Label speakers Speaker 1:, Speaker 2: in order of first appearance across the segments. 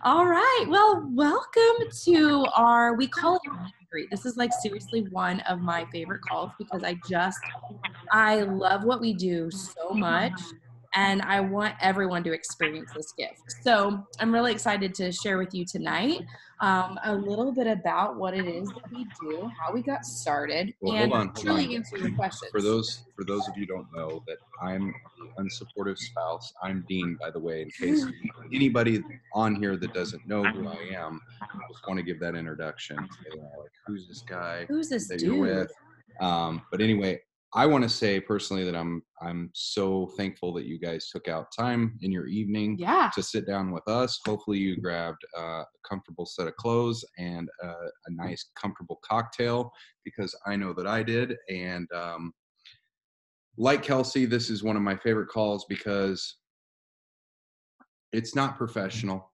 Speaker 1: All right. Well, welcome to we call it a meet and greet. This is like seriously one of my favorite calls because I love what we do so much and I want everyone to experience this gift. So I'm really excited to share with you tonight a little bit about what it is that we do, how we got started,
Speaker 2: Well,
Speaker 1: and
Speaker 2: hold on.
Speaker 1: truly answer your questions.
Speaker 2: For those of you who don't know that I'm the unsupportive spouse. I'm Dean, by the way, in case anybody on here that doesn't know who I am, just want to give that introduction. Say, like, who's this guy
Speaker 1: Who's this
Speaker 2: that you're with?
Speaker 1: dude?
Speaker 2: But anyway, I want to say personally that I'm so thankful that you guys took out time in your evening
Speaker 1: Yeah.
Speaker 2: to sit down with us. Hopefully, you grabbed a comfortable set of clothes and a nice, comfortable cocktail because I know that I did. And like Kelsey, this is one of my favorite calls because it's not professional,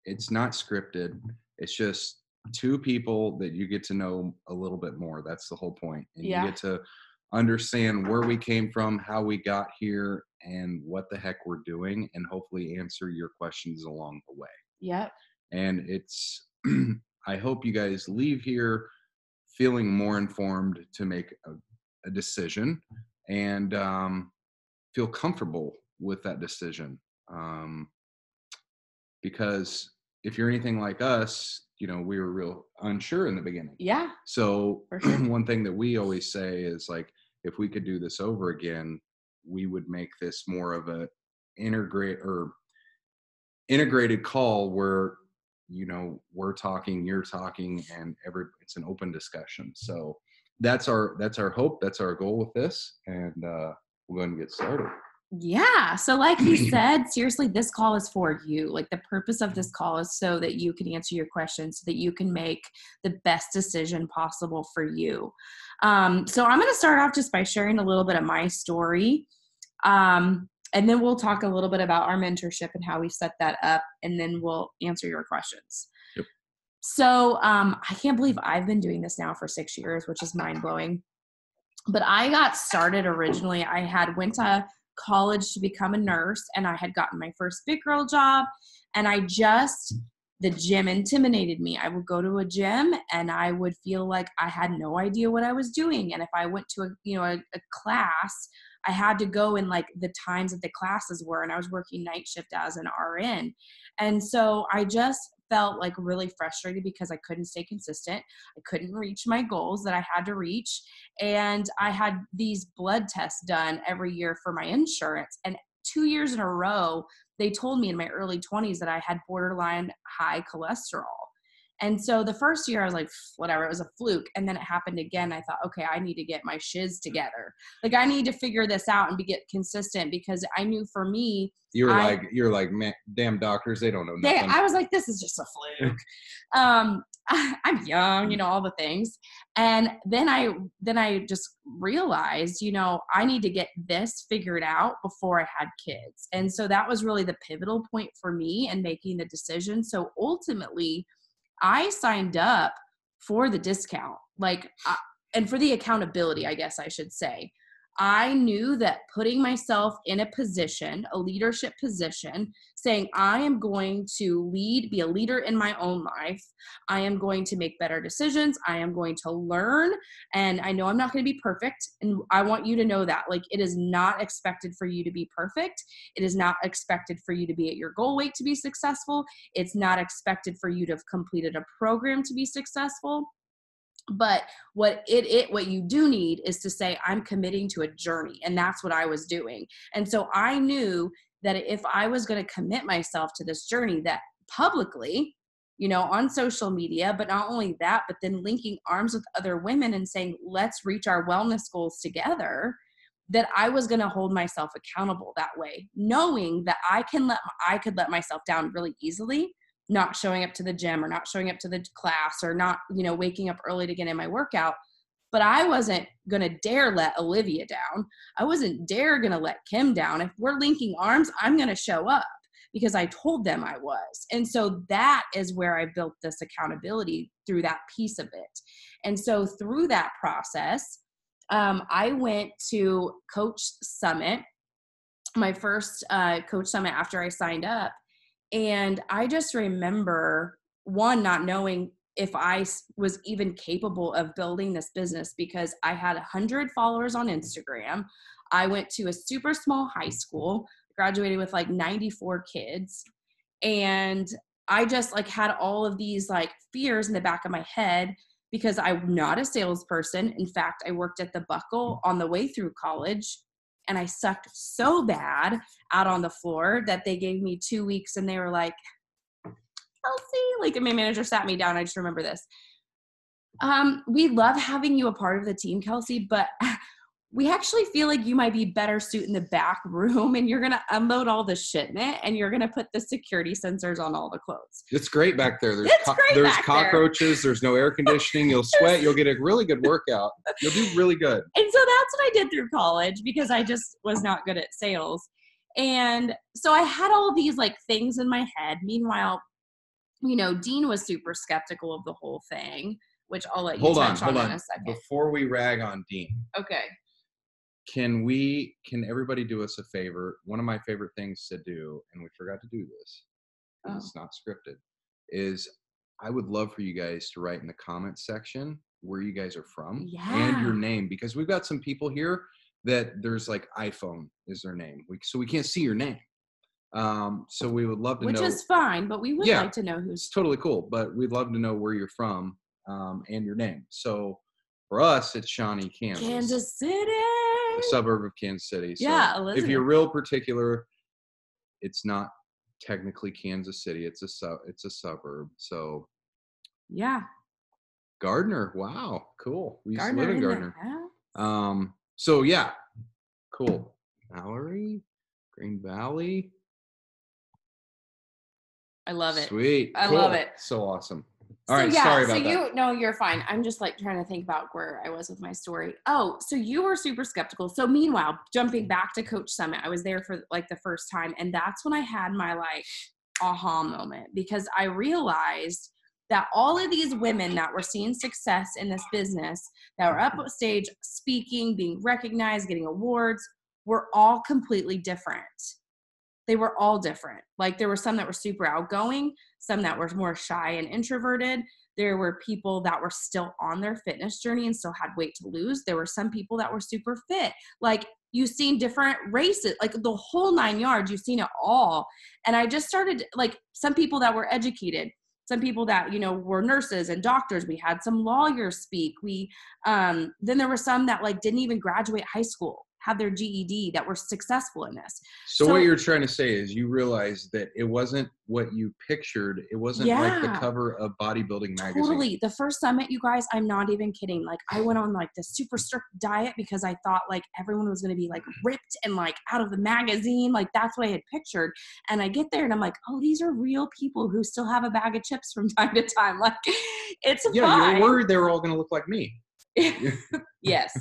Speaker 2: it's not scripted. It's just two people that you get to know a little bit more. That's the whole point. And you
Speaker 1: Yeah.
Speaker 2: get to understand where we came from, how we got here, and what the heck we're doing, and hopefully answer your questions along the way.
Speaker 1: Yep.
Speaker 2: And it's, I hope you guys leave here feeling more informed to make a decision and feel comfortable with that decision. Um, because if you're anything like us, we were real unsure in the beginning.
Speaker 1: Yeah,
Speaker 2: So
Speaker 1: for sure.
Speaker 2: one thing that we always say is like, if we could do this over again, we would make this more of a integrate or integrated call where we're talking, you're talking, and it's an open discussion. So that's our hope, that's our goal with this, and we're going to get started.
Speaker 1: Yeah. So, like he said, seriously, this call is for you. Like, the purpose of this call is so that you can answer your questions, so that you can make the best decision possible for you. So, I'm going to start off just by sharing a little bit of my story. And then we'll talk a little bit about our mentorship and how we set that up. And then we'll answer your questions.
Speaker 2: Yep.
Speaker 1: So, I can't believe I've been doing this now for 6 years, which is mind blowing. But I got started originally. I had went to college to become a nurse, and I had gotten my first big girl job, and the gym intimidated me. I would go to a gym and I would feel like I had no idea what I was doing. And if I went to a class, I had to go in like the times that the classes were, and I was working night shift as an RN. And so I just felt like really frustrated because I couldn't stay consistent. I couldn't reach my goals that I had to reach. And I had these blood tests done every year for my insurance. And 2 years in a row, they told me in my early 20s that I had borderline high cholesterol. And so the first year I was like, whatever, it was a fluke. And then it happened again. I thought, okay, I need to get my shiz together. Like, I need to figure this out and get consistent, because I knew for me,
Speaker 2: You're like, man, damn doctors, they don't know nothing.
Speaker 1: I was like, this is just a fluke. I'm young, all the things. And then I just realized, I need to get this figured out before I had kids. And so that was really the pivotal point for me in making the decision. So ultimately, I signed up for the discount, and for the accountability, I guess I should say. I knew that putting myself in a position, a leadership position, saying I am going to be a leader in my own life. I am going to make better decisions. I am going to learn. And I know I'm not going to be perfect. And I want you to know that, like, it is not expected for you to be perfect. It is not expected for you to be at your goal weight to be successful. It's not expected for you to have completed a program to be successful. But what you do need is to say, I'm committing to a journey. And that's what I was doing. And so I knew that if I was going to commit myself to this journey, that publicly, on social media, but not only that, but then linking arms with other women and saying, let's reach our wellness goals together, that I was going to hold myself accountable that way, knowing that I could let myself down really easily, not showing up to the gym or not showing up to the class or not, waking up early to get in my workout. But I wasn't going to dare let Olivia down. I wasn't going to let Kim down. If we're linking arms, I'm going to show up because I told them I was. And so that is where I built this accountability, through that piece of it. And so through that process, I went to Coach Summit, my first Coach Summit after I signed up. And I just remember, one, not knowing if was even capable of building this business because I had 100 followers on Instagram. I went to a super small high school, graduated with like 94 kids. And I just like had all of these like fears in the back of my head because I'm not a salesperson. In fact, I worked at the Buckle on the way through college and I sucked so bad out on the floor that they gave me 2 weeks and they were like, Kelsey, like, and my manager sat me down. I just remember this. We love having you a part of the team, Kelsey, but we actually feel like you might be better suited in the back room and you're going to unload all the shit in it and you're going to put the security sensors on all the clothes.
Speaker 2: It's great back there.
Speaker 1: There's
Speaker 2: cockroaches. There's no air conditioning. You'll sweat. You'll get a really good workout. You'll do really good.
Speaker 1: And so that's what I did through college because I just was not good at sales. And so I had all these like things in my head. Meanwhile, you know, Dean was super skeptical of the whole thing, which I'll let you touch on in a second.
Speaker 2: Before we rag on Dean.
Speaker 1: Okay.
Speaker 2: Can everybody do us a favor? One of my favorite things to do, and we forgot to do this, it's not scripted, is I would love for you guys to write in the comments section where you guys are from and your name, because we've got some people here that there's like iPhone is their name. So we can't see your name. So we would love to know.
Speaker 1: Which is fine, but we would like to know who's.
Speaker 2: It's totally cool, but we'd love to know where you're from and your name. So for us, it's Shawnee, Kansas.
Speaker 1: Kansas City.
Speaker 2: A suburb of Kansas City. So
Speaker 1: yeah, Elizabeth.
Speaker 2: If you're real particular, it's not technically Kansas City. It's a suburb. So
Speaker 1: yeah.
Speaker 2: Gardner. Wow, cool. We used to live in Gardner.
Speaker 1: Yeah.
Speaker 2: So yeah, cool. Mallory, Green Valley.
Speaker 1: I love it.
Speaker 2: Sweet.
Speaker 1: I love it.
Speaker 2: So awesome. All right, sorry about that.
Speaker 1: No, you're fine. I'm just like trying to think about where I was with my story. Oh, so you were super skeptical. So meanwhile, jumping back to Coach Summit, I was there for like the first time. And that's when I had my like aha moment because I realized that all of these women that were seeing success in this business, that were up on stage speaking, being recognized, getting awards, were all completely different. They were all different. Like there were some that were super outgoing, some that were more shy and introverted. There were people that were still on their fitness journey and still had weight to lose. There were some people that were super fit. Like you've seen different races, like the whole 9 yards, you've seen it all. And I just started like some people that were educated, some people that, you know, were nurses and doctors. We had some lawyers speak. Then there were some that like didn't even graduate high school, had their GED, that were successful in this.
Speaker 2: So what you're trying to say is you realized that it wasn't what you pictured. It wasn't like the cover of Bodybuilding Magazine.
Speaker 1: Totally. The first summit, you guys, I'm not even kidding. Like I went on like this super strict diet because I thought like everyone was going to be like ripped and like out of the magazine. Like that's what I had pictured. And I get there and I'm like, oh, these are real people who still have a bag of chips from time to time. Like it's fine.
Speaker 2: Yeah, you were worried they were all going to look like me.
Speaker 1: Yes.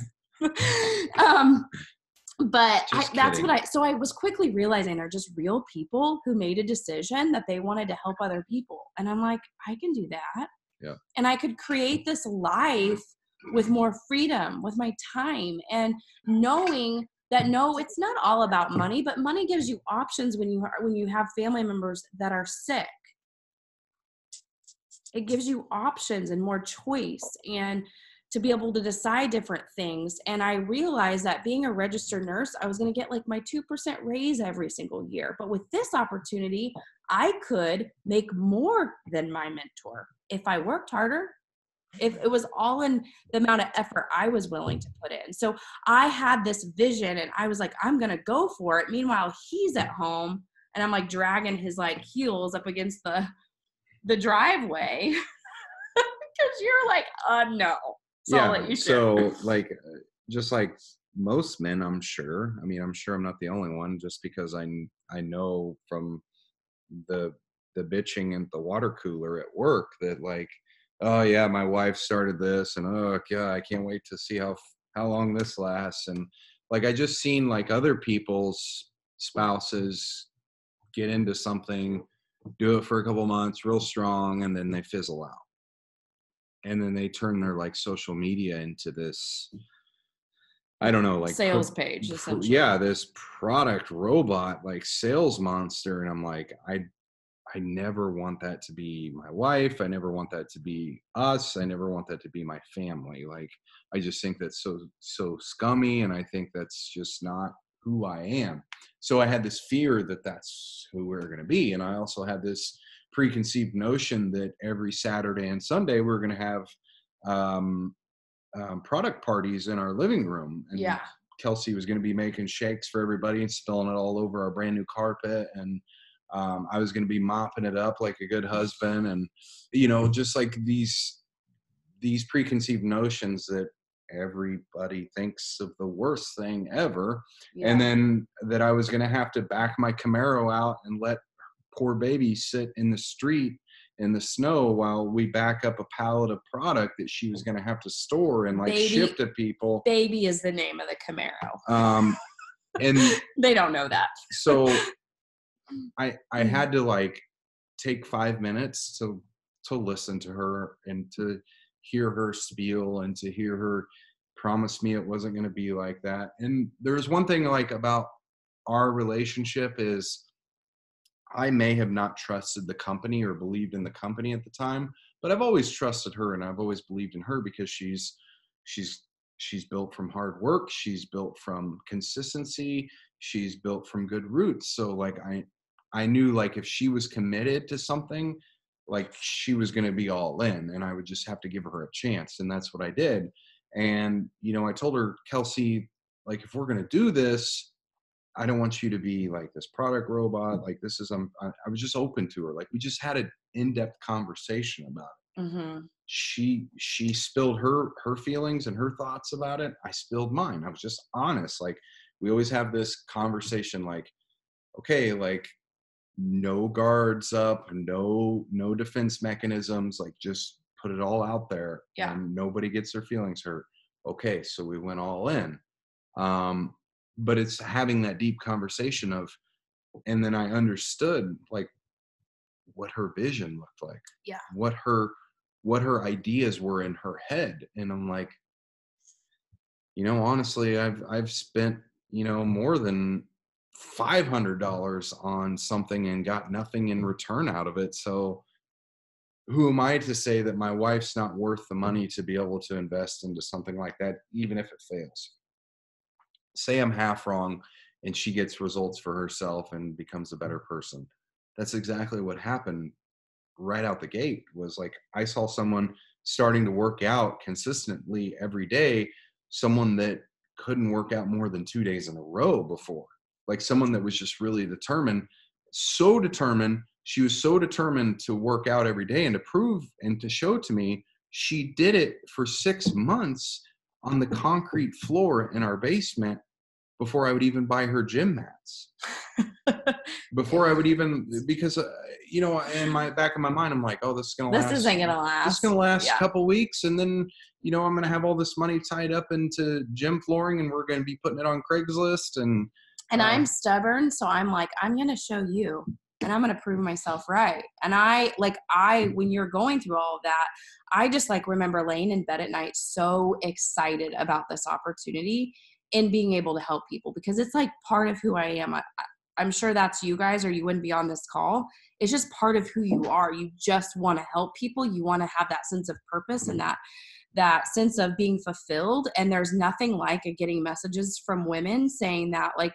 Speaker 1: But so I was quickly realizing they're just real people who made a decision that they wanted to help other people. And I'm like, I can do that.
Speaker 2: Yeah.
Speaker 1: And I could create this life with more freedom, with my time, and knowing that, no, it's not all about money, but money gives you options when you have family members that are sick. It gives you options and more choice and to be able to decide different things. And I realized that being a registered nurse, I was going to get like my 2% raise every single year. But with this opportunity, I could make more than my mentor if I worked harder, if it was all in the amount of effort I was willing to put in. So I had this vision and I was like, I'm going to go for it. Meanwhile, he's at home and I'm like dragging his like heels up against the driveway because you're like, no.
Speaker 2: So like, just like most men, I'm sure. I mean, I'm sure I'm not the only one. Just because I know from the bitching at the water cooler at work that like, oh yeah, my wife started this, and oh god, I can't wait to see how long this lasts. And like, I just seen like other people's spouses get into something, do it for a couple months, real strong, and then they fizzle out. And then they turn their like social media into this, I don't know, like
Speaker 1: sales page, essentially.
Speaker 2: Yeah, this product robot, like sales monster. And I'm like, I never want that to be my wife. I never want that to be us. I never want that to be my family. Like, I just think that's so scummy, and I think that's just not who I am. So I had this fear that that's who we're going to be, and I also had this preconceived notion that every Saturday and Sunday we're going to have um, product parties in our living room, and
Speaker 1: Yeah.
Speaker 2: Kelsey was going to be making shakes for everybody and spilling it all over our brand new carpet, and I was going to be mopping it up like a good husband, and just like these preconceived notions that everybody thinks of the worst thing ever, and
Speaker 1: Yeah.
Speaker 2: then that I was going to have to back my Camaro out and let poor baby sit in the street in the snow while we back up a pallet of product that she was going to have to store and like ship
Speaker 1: Baby,
Speaker 2: to people.
Speaker 1: baby is the name of the Camaro.
Speaker 2: Um, and
Speaker 1: They don't know that.
Speaker 2: so I
Speaker 1: Mm.
Speaker 2: had to like take 5 minutes to listen to her and to hear her spiel and to hear her promise me it wasn't going to be like that. And there's one thing like about our relationship is I may have not trusted the company or believed in the company at the time, but I've always trusted her and I've always believed in her because she's she's built from hard work, she's built from consistency, she's built from good roots. So like I knew like if she was committed to something, like she was going to be all in and I would just have to give her a chance, and that's what I did. And I told her, Kelsey, like if we're going to do this, I don't want you to be like this product robot. Like this is, I was just open to her. Like we just had an in-depth conversation about it.
Speaker 1: Mm-hmm.
Speaker 2: She spilled her feelings and her thoughts about it. I spilled mine. I was just honest. Like we always have this conversation like, okay, like no guards up, no defense mechanisms, like just put it all out there
Speaker 1: Yeah.
Speaker 2: and nobody gets their feelings hurt. Okay, so we went all in. Um, but it's having that deep conversation of, and then I understood like what her vision looked like,
Speaker 1: Yeah.
Speaker 2: what her ideas were in her head. And I'm like, honestly, I've spent, more than $500 on something and got nothing in return out of it. So who am I to say that my wife's not worth the money to be able to invest into something like that, even if it fails? Say I'm half wrong and she gets results for herself and becomes a better person. That's exactly what happened right out the gate. Was like I saw someone starting to work out consistently every day, someone that couldn't work out more than 2 days in a row before. Like someone that was just really determined, so determined, she was so determined to work out every day and to prove and to show to me she did it for 6 months on the concrete floor in our basement before I would even buy her gym mats. Before I would even, because in my back of my mind, I'm like, oh, this is gonna
Speaker 1: This
Speaker 2: last.
Speaker 1: isn't gonna
Speaker 2: This is
Speaker 1: last.
Speaker 2: gonna last a
Speaker 1: Yeah.
Speaker 2: couple weeks, and then I'm gonna have all this money tied up into gym flooring, and we're gonna be putting it on Craigslist. And
Speaker 1: And
Speaker 2: uh,
Speaker 1: I'm stubborn, so I'm like, I'm gonna show you and I'm gonna prove myself right. And I when you're going through all of that, I just like remember laying in bed at night so excited about this opportunity and being able to help people because it's like part of who I am. I'm sure that's you guys or you wouldn't be on this call. It's just part of who you are. You just want to help people. You want to have that sense of purpose and that sense of being fulfilled. And there's nothing like getting messages from women saying that like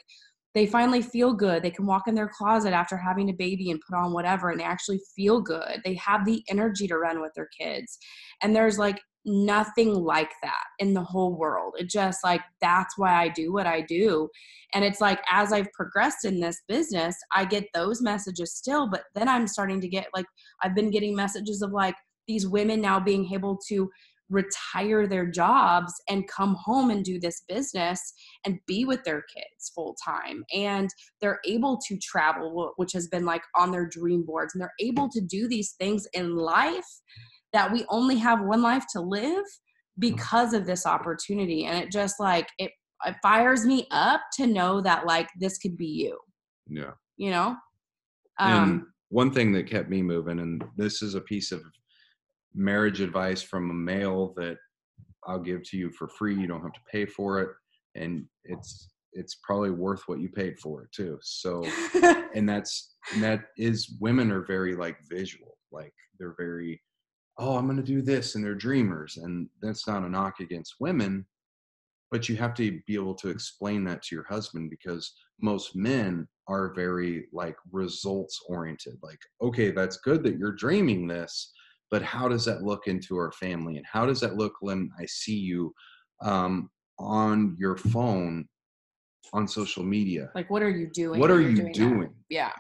Speaker 1: they finally feel good. They can walk in their closet after having a baby and put on whatever, and they actually feel good. They have the energy to run with their kids. And there's like nothing like that in the whole world. It just like, that's why I do what I do. And it's like, as I've progressed in this business, I get those messages still, but then I'm starting to get like, I've been getting messages of like these women now being able to retire their jobs and come home and do this business and be with their kids full time. And they're able to travel, which has been like on their dream boards. And they're able to do these things in life that we only have one life to live because of this opportunity. And it just like, it fires me up to know that like this could be you,
Speaker 2: yeah,
Speaker 1: you know?
Speaker 2: and
Speaker 1: Um,
Speaker 2: one thing that kept me moving, and this is a piece of marriage advice from a male that I'll give to you for free. You don't have to pay for it, and it's probably worth what you paid for it too. So, and that is, women are very like visual, like they're very, oh, I'm going to do this, and they're dreamers. And that's not a knock against women, but you have to be able to explain that to your husband, because most men are very like results oriented. Like, okay, that's good that you're dreaming this, but how does that look into our family? And how does that look when I see you on your phone, on social media?
Speaker 1: Like, what are you doing
Speaker 2: What
Speaker 1: when
Speaker 2: are
Speaker 1: you're
Speaker 2: you
Speaker 1: doing that?
Speaker 2: doing?
Speaker 1: Yeah.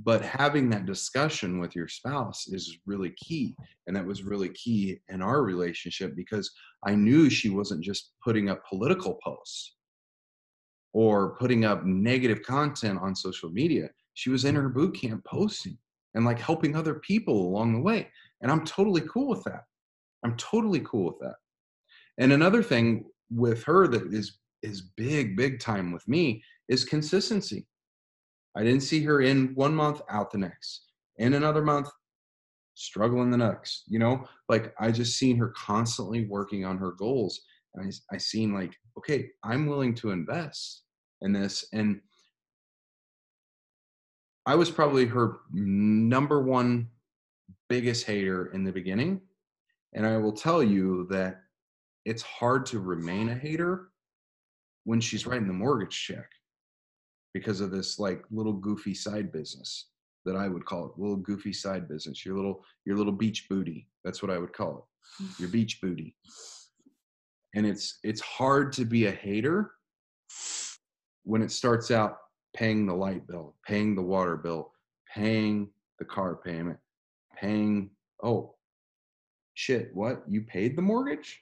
Speaker 2: But having that discussion with your spouse is really key. And that was really key in our relationship, because I knew she wasn't just putting up political posts or putting up negative content on social media. She was in her boot camp posting and like helping other people along the way. And I'm totally cool with that. I'm totally cool with that. And another thing with her that is big time with me is consistency. I didn't see her in 1 month, out the next. In another month, struggling the next. Like I just seen her constantly working on her goals. And I seen like, okay, I'm willing to invest in this. And I was probably her number one biggest hater in the beginning. And I will tell you that it's hard to remain a hater when she's writing the mortgage check, because of this like little goofy side business that I would call it, little goofy side business, your little beach booty. That's what I would call it, your beach booty. And it's hard to be a hater when it starts out paying the light bill, paying the water bill, paying the car payment, paying, oh shit, what? You paid the mortgage?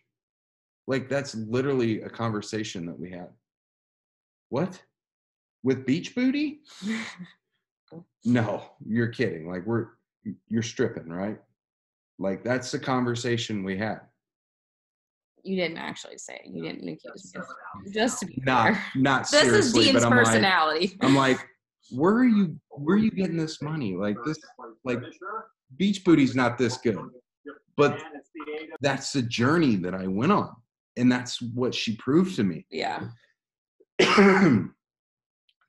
Speaker 2: Like that's literally a conversation that we had. What? With beach booty? No, you're kidding. Like you're stripping, right? Like that's the conversation we had.
Speaker 1: You didn't actually say it. You didn't accuse me. Just to be
Speaker 2: Not
Speaker 1: clear.
Speaker 2: not
Speaker 1: This is
Speaker 2: seriously,
Speaker 1: Dean's
Speaker 2: but
Speaker 1: personality.
Speaker 2: I'm like, where are you getting this money? Like this, like beach booty's not this good. But that's the journey that I went on. And that's what she proved to me.
Speaker 1: Yeah.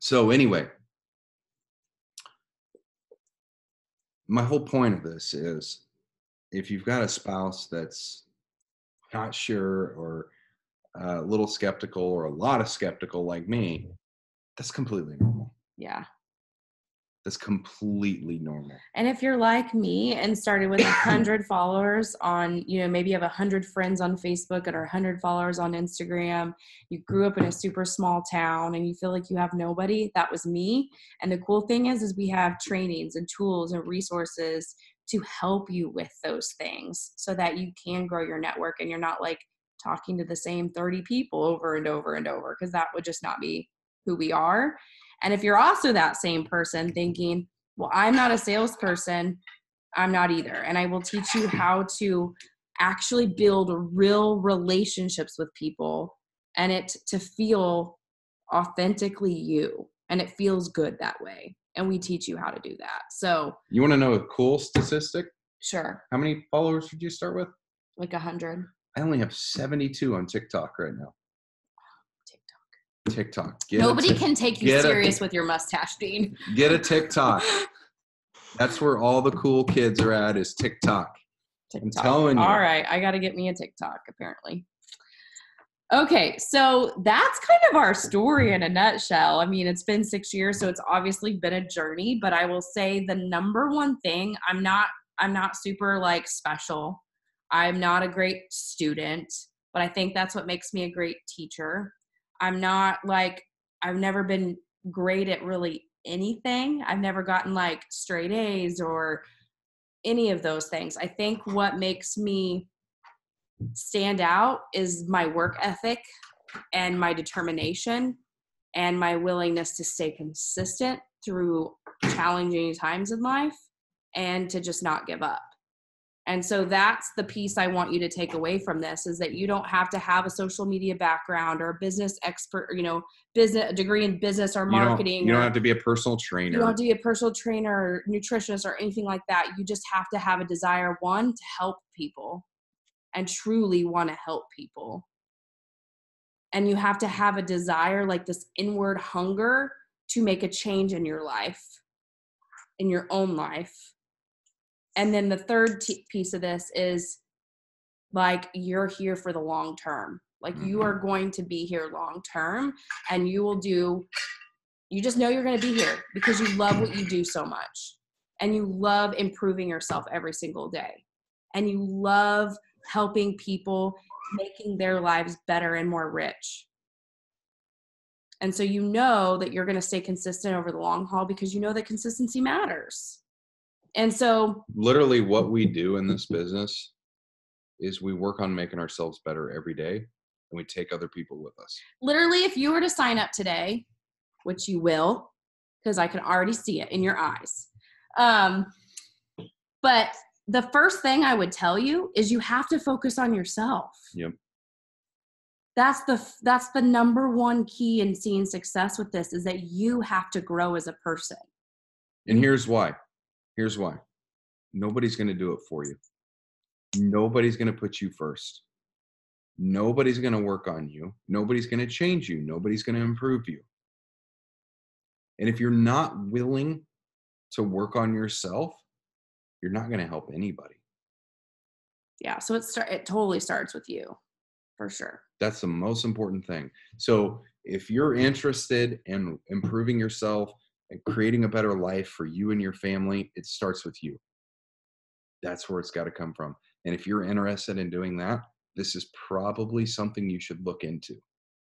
Speaker 2: So anyway, my whole point of this is, if you've got a spouse that's not sure, or a little skeptical, or a lot of skeptical like me, that's completely normal.
Speaker 1: Yeah.
Speaker 2: That's completely normal.
Speaker 1: And if you're like me and started with 100 followers on, maybe you have 100 friends on Facebook and 100 followers on Instagram, you grew up in a super small town and you feel like you have nobody, that was me. And the cool thing is we have trainings and tools and resources to help you with those things so that you can grow your network and you're not like talking to the same 30 people over and over and over, because that would just not be who we are. And if you're also that same person thinking, well, I'm not a salesperson, I'm not either. And I will teach you how to actually build real relationships with people and it to feel authentically you. And it feels good that way. And we teach you how to do that. So
Speaker 2: you want to know a cool statistic?
Speaker 1: Sure.
Speaker 2: How many followers did you start with?
Speaker 1: Like 100.
Speaker 2: I only have 72 on TikTok right now. TikTok.
Speaker 1: Nobody can take you serious with your mustache, Dean.
Speaker 2: Get a TikTok. That's where all the cool kids are at, is TikTok. I'm telling you.
Speaker 1: All right. I got to get me a TikTok, apparently. Okay. So that's kind of our story in a nutshell. I mean, it's been 6 years, so it's obviously been a journey, but I will say the number one thing, I'm not super like special. I'm not a great student, but I think that's what makes me a great teacher. I'm not like, I've never been great at really anything. I've never gotten like straight A's or any of those things. I think what makes me stand out is my work ethic and my determination and my willingness to stay consistent through challenging times in life and to just not give up. And so that's the piece I want you to take away from this, is that you don't have to have a social media background or a business expert, a degree in business or marketing.
Speaker 2: You don't have to be a personal trainer.
Speaker 1: You don't have to be a personal trainer or nutritionist or anything like that. You just have to have a desire, one, to help people and truly want to help people. and you have to have a desire, like this inward hunger to make a change in your life, in your own life. And then the third piece of this is like, you're here for the long term. Like you are going to be here long term, and you just know you're going to be here because you love what you do so much, and you love improving yourself every single day, and you love helping people, making their lives better and more rich. And so you know that you're going to stay consistent over the long haul because you know that consistency matters. And so
Speaker 2: literally what we do in this business is we work on making ourselves better every day, and we take other people with us.
Speaker 1: Literally, if you were to sign up today, which you will, because I can already see it in your eyes. But the first thing I would tell you is you have to focus on yourself.
Speaker 2: Yep.
Speaker 1: That's the number one key in seeing success with this, is that you have to grow as a person.
Speaker 2: And here's why. Nobody's going to do it for you. Nobody's going to put you first. Nobody's going to work on you. Nobody's going to change you. Nobody's going to improve you. And if you're not willing to work on yourself, you're not going to help anybody.
Speaker 1: Yeah. So it totally starts with you, for sure.
Speaker 2: That's the most important thing. So if you're interested in improving yourself and creating a better life for you and your family, it starts with you. That's where it's got to come from. And if you're interested in doing that, this is probably something you should look into.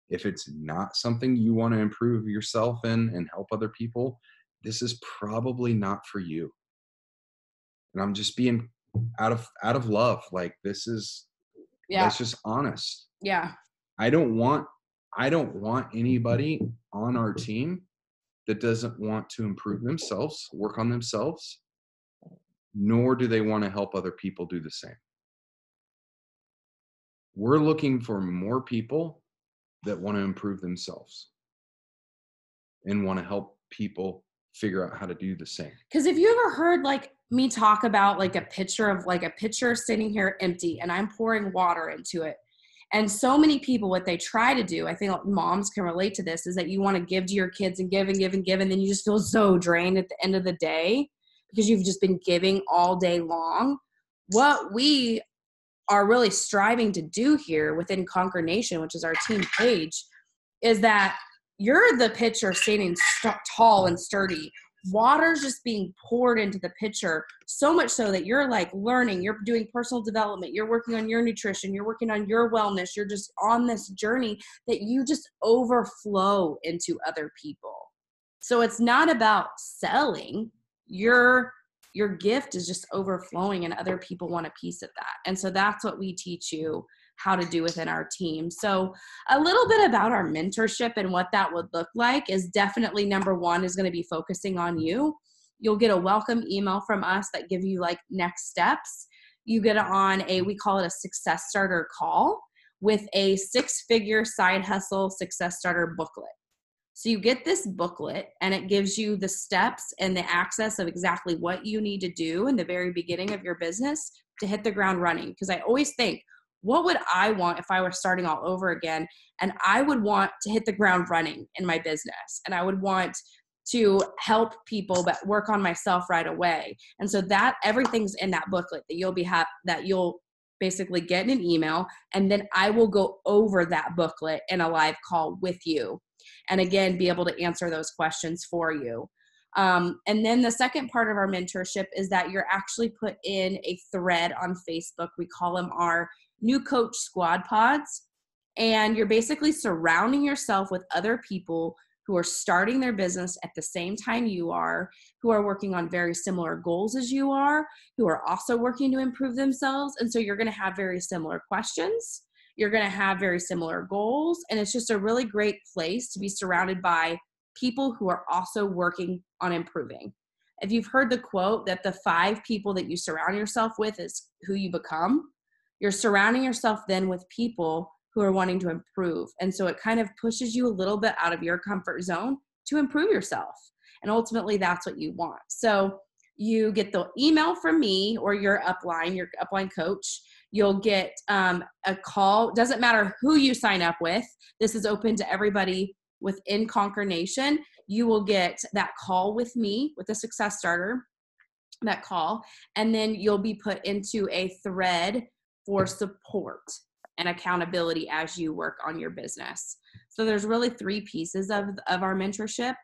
Speaker 2: If it's not something you want to improve yourself in and help other people, this is probably not for you. And I'm just being out of love. Like, that's just honest.
Speaker 1: Yeah.
Speaker 2: I don't want anybody on our team that doesn't want to improve themselves, work on themselves, nor do they want to help other people do the same. We're looking for more people that want to improve themselves and want to help people figure out how to do the same.
Speaker 1: Because if you ever heard like me talk about like a pitcher sitting here empty and I'm pouring water into it, and so many people, what they try to do, I think moms can relate to this, is that you want to give to your kids and give and give and give, and then you just feel so drained at the end of the day because you've just been giving all day long. What we are really striving to do here within Conquer Nation, which is our team page, is that you're the pitcher standing tall and sturdy. Water's just being poured into the pitcher, so much so that you're like learning, you're doing personal development, you're working on your nutrition, you're working on your wellness, you're just on this journey that you just overflow into other people. So it's not about selling. Your gift is just overflowing, and other people want a piece of that. And so that's what we teach you how to do within our team. So a little bit about our mentorship and what that would look like is definitely number one is going to be focusing on you. You'll get a welcome email from us that give you like next steps. You get on we call it a success starter call with a 6-figure side hustle success starter booklet. So you get this booklet and it gives you the steps and the access of exactly what you need to do in the very beginning of your business to hit the ground running. Because I always think, what would I want if I were starting all over again? And I would want to hit the ground running in my business. And I would want to help people, but work on myself right away. And so that everything's in that booklet that you'll basically get in an email. And then I will go over that booklet in a live call with you. And again, be able to answer those questions for you. And then the second part of our mentorship is that you're actually put in a thread on Facebook. We call them our New Coach Squad Pods. And you're basically surrounding yourself with other people who are starting their business at the same time you are, who are working on very similar goals as you are, who are also working to improve themselves. And so you're going to have very similar questions. You're going to have very similar goals. And it's just a really great place to be surrounded by people who are also working on improving. If you've heard the quote that the 5 people that you surround yourself with is who you become, you're surrounding yourself then with people who are wanting to improve. And so it kind of pushes you a little bit out of your comfort zone to improve yourself. And ultimately that's what you want. So you get the email from me or your upline coach. You'll get a call. Doesn't matter who you sign up with. This is open to everybody within Conquer Nation. You will get that call with me, with a success starter, that call, and then you'll be put into a thread for support and accountability as you work on your business. So there's really 3 pieces of our mentorship.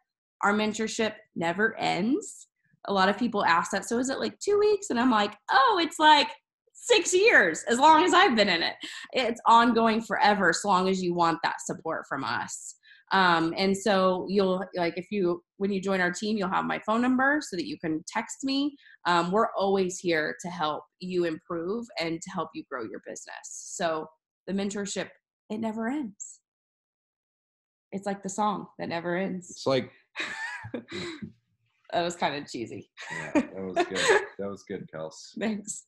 Speaker 1: Our mentorship never ends. A lot of people ask that, so is it like 2 weeks? And I'm like, oh, it's like 6 years, as long as I've been in it. It's ongoing forever, as long as you want that support from us. And so you'll, like, when you join our team, you'll have my phone number so that you can text me. We're always here to help you improve and to help you grow your business. So the mentorship, it never ends. It's like the song that never ends.
Speaker 2: It's like,
Speaker 1: that was kind of cheesy.
Speaker 2: Yeah, that was good. That was good, Kels.
Speaker 1: Thanks.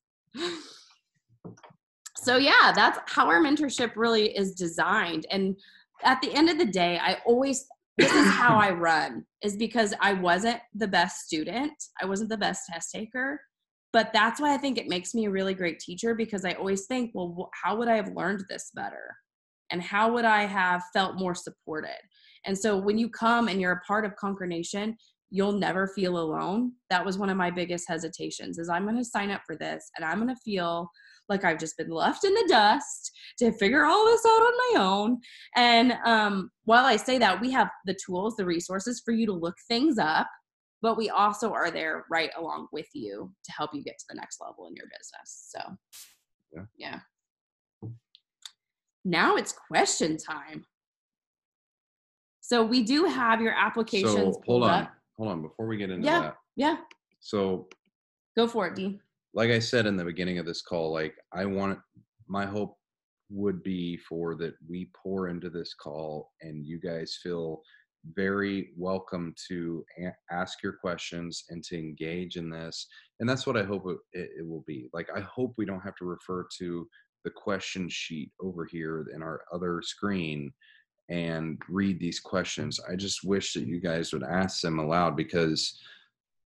Speaker 1: So yeah, that's how our mentorship really is designed. And at the end of the day, this is how I run, is because I wasn't the best student. I wasn't the best test taker, but that's why I think it makes me a really great teacher, because I always think, well, how would I have learned this better? And how would I have felt more supported? And so when you come and you're a part of Conquer Nation, you'll never feel alone. That was one of my biggest hesitations, is I'm going to sign up for this and I'm going to feel like I've just been left in the dust to figure all this out on my own. And while I say that, we have the tools, the resources for you to look things up, but we also are there right along with you to help you get to the next level in your business. So yeah. Now it's question time. So we do have your applications.
Speaker 2: So hold on before we get into that.
Speaker 1: Yeah.
Speaker 2: So
Speaker 1: go for it, Dean.
Speaker 2: Like I said in the beginning of this call, like my hope would be for that we pour into this call and you guys feel very welcome to ask your questions and to engage in this. And that's what I hope it will be. Like, I hope we don't have to refer to the question sheet over here in our other screen and read these questions. I just wish that you guys would ask them aloud, because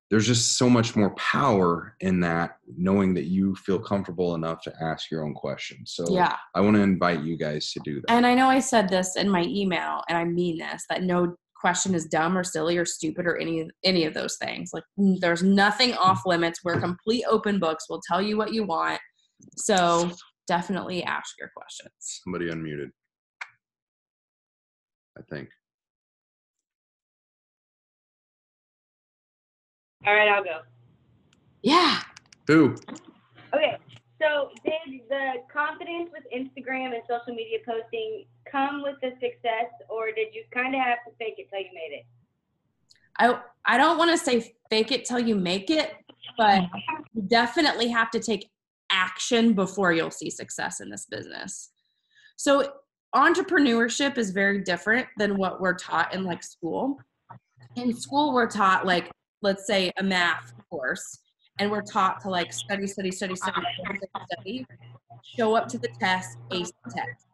Speaker 2: there's just so much more power in that, knowing that you feel comfortable enough to ask your own questions. So yeah, I want to invite you guys to do that.
Speaker 1: And I know I said this in my email, and I mean this, that no question is dumb or silly or stupid or any of those things. Like, there's nothing off limits. We're complete open books. We'll tell you what you want. So definitely ask your questions.
Speaker 2: Somebody unmuted, I think.
Speaker 3: All right, I'll go.
Speaker 1: Yeah.
Speaker 2: Who?
Speaker 3: Okay, so did the confidence with Instagram and social media posting come with the success, or did you kind of have to fake it till you made it?
Speaker 1: I don't want to say fake it till you make it, but you definitely have to take action before you'll see success in this business. So entrepreneurship is very different than what we're taught in like school. In school, we're taught, like, let's say a math course, and we're taught to like study, show up to the test, ace the test.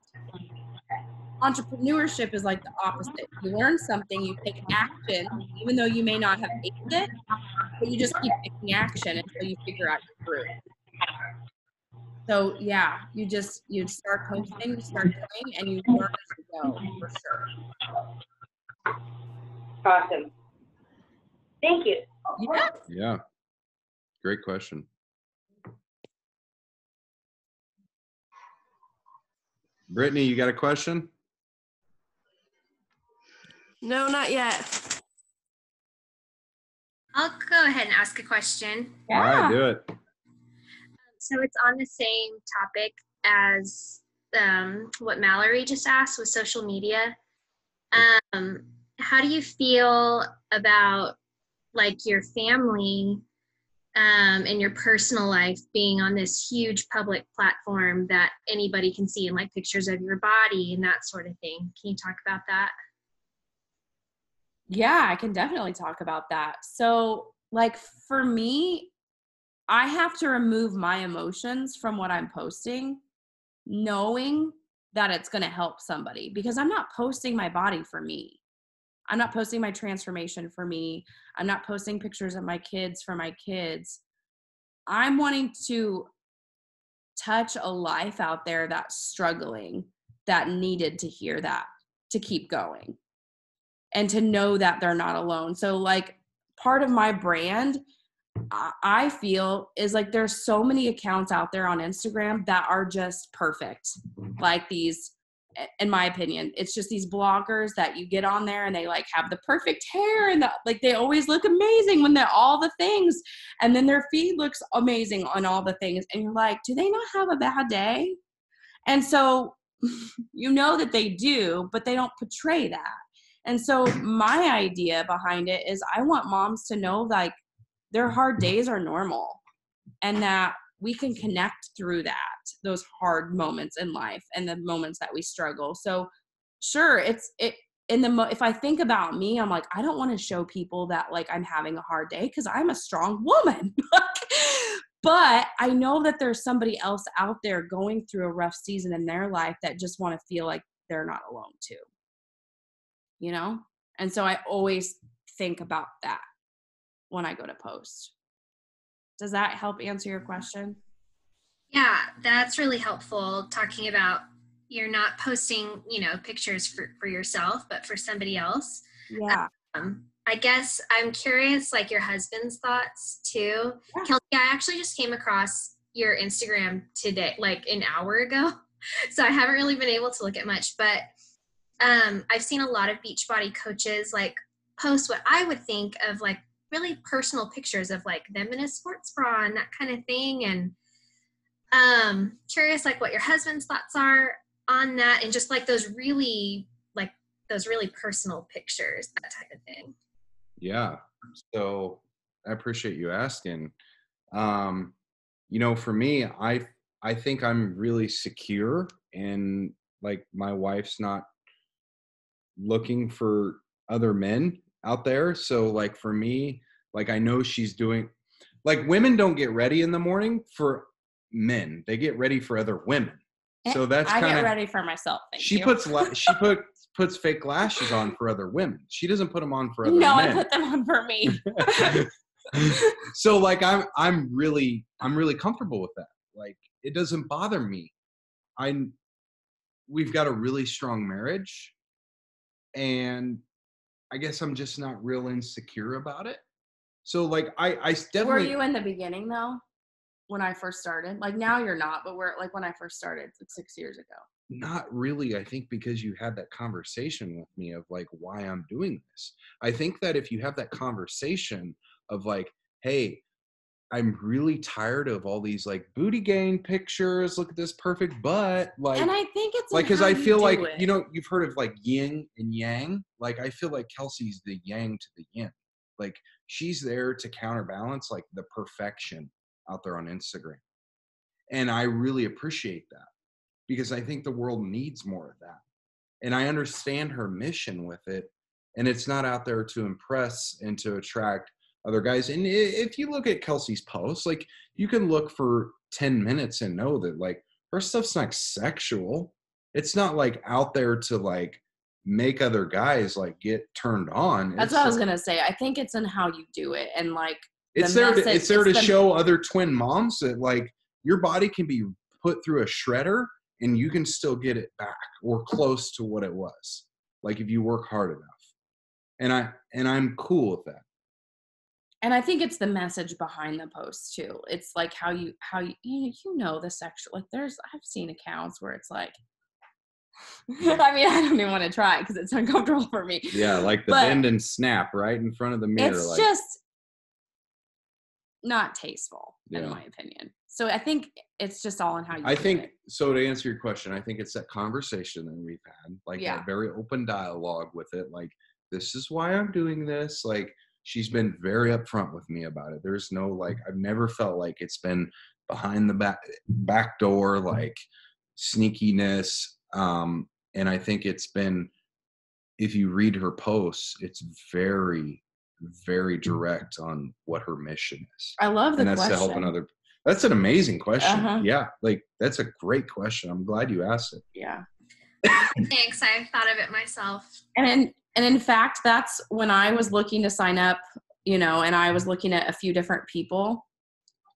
Speaker 1: Entrepreneurship is like the opposite. You learn something, you take action, even though you may not have aced it, but you just keep taking action until you figure out your groove. So yeah, you start posting, you start doing, and you learn as you go, for sure.
Speaker 3: Awesome. Thank you.
Speaker 2: Yeah. Great question. Brittany, you got a question?
Speaker 4: No, not yet.
Speaker 5: I'll go ahead and ask a question.
Speaker 2: Yeah. All right, do it.
Speaker 5: So it's on the same topic as what Mallory just asked with social media. How do you feel about like your family and your personal life being on this huge public platform that anybody can see, and like pictures of your body and that sort of thing? Can you talk about that?
Speaker 1: Yeah, I can definitely talk about that. So like for me, I have to remove my emotions from what I'm posting, knowing that it's going to help somebody, because I'm not posting my body for me. I'm not posting my transformation for me. I'm not posting pictures of my kids for my kids. I'm wanting to touch a life out there that's struggling, that needed to hear that, to keep going, and to know that they're not alone. So like part of my brand, I feel, is like there's so many accounts out there on Instagram that are just perfect. Like these, in my opinion, it's just these bloggers that you get on there and they like have the perfect hair and like they always look amazing when they're all the things. And then their feed looks amazing on all the things. And you're like, do they not have a bad day? And so you know that they do, but they don't portray that. And so my idea behind it is I want moms to know like their hard days are normal and that we can connect through that, those hard moments in life and the moments that we struggle. So sure, if I think about me, I'm like, I don't want to show people that like I'm having a hard day because I'm a strong woman. But I know that there's somebody else out there going through a rough season in their life that just want to feel like they're not alone too, you know? And so I always think about that when I go to post. Does that help answer your question?
Speaker 5: Yeah, that's really helpful, talking about you're not posting, pictures for yourself, but for somebody else.
Speaker 1: Yeah.
Speaker 5: I guess I'm curious, like your husband's thoughts too.
Speaker 1: Yeah.
Speaker 5: Kelsey, I actually just came across your Instagram today, like an hour ago. So I haven't really been able to look at much, but I've seen a lot of Beachbody coaches like post what I would think of like really personal pictures of like them in a sports bra and that kind of thing. And curious like what your husband's thoughts are on that, and just like those really personal pictures, that type of thing.
Speaker 2: Yeah. So I appreciate you asking. For me, I think I'm really secure, and like my wife's not looking for other men out there. So like for me, like I know she's doing, like women don't get ready in the morning for men. They get ready for other women. So that's
Speaker 1: I
Speaker 2: kind of,
Speaker 1: get ready for myself.
Speaker 2: she puts fake lashes on for other women. She doesn't put them on for other
Speaker 1: No,
Speaker 2: men.
Speaker 1: I put them on for me.
Speaker 2: So like I'm really comfortable with that. Like it doesn't bother me. We've got a really strong marriage, and I guess I'm just not real insecure about it. So like I definitely.
Speaker 1: Were you in the beginning though? When I first started? Like now you're not, but like when I first started, like 6 years ago.
Speaker 2: Not really. I think because you had that conversation with me of like why I'm doing this. I think that if you have that conversation of like, hey, I'm really tired of all these like booty gain pictures. Look at this perfect butt. Like,
Speaker 1: and I think it's
Speaker 2: like, because I feel like,
Speaker 1: it.
Speaker 2: you've heard of like yin and yang. Like, I feel like Kelsey's the yang to the yin. Like, she's there to counterbalance like the perfection out there on Instagram. And I really appreciate that because I think the world needs more of that. And I understand her mission with it. And it's not out there to impress and to attract other guys. And if you look at Kelsey's posts, like you can look for 10 minutes and know that like her stuff's not sexual. It's not like out there to like make other guys like get turned on.
Speaker 1: That's what I was going to say. I think it's in how you do it. And like,
Speaker 2: it's there to show other twin moms that like your body can be put through a shredder and you can still get it back or close to what it was. Like if you work hard enough. And I'm cool with that.
Speaker 1: And I think it's the message behind the post too. It's like how you the sexual, like I've seen accounts where it's like, I mean, I don't even want to try it because it's uncomfortable for me.
Speaker 2: Yeah. Like the bend and snap right in front of the mirror.
Speaker 1: It's
Speaker 2: like,
Speaker 1: just not tasteful in my opinion. So I think it's just all in how you do it.
Speaker 2: So to answer your question, I think it's that conversation that we've had, like that very open dialogue with it. Like, this is why I'm doing this. Like, she's been very upfront with me about it. There's no, like, I've never felt like it's been behind the back door, like sneakiness. And I think it's been, if you read her posts, it's very, very direct on what her mission is.
Speaker 1: I love the question.
Speaker 2: To help another. That's an amazing question.
Speaker 1: Uh-huh.
Speaker 2: Yeah. Like that's a great question. I'm glad you asked it.
Speaker 1: Yeah.
Speaker 5: Thanks. I thought of it myself.
Speaker 1: And And in fact, that's when I was looking to sign up, and I was looking at a few different people.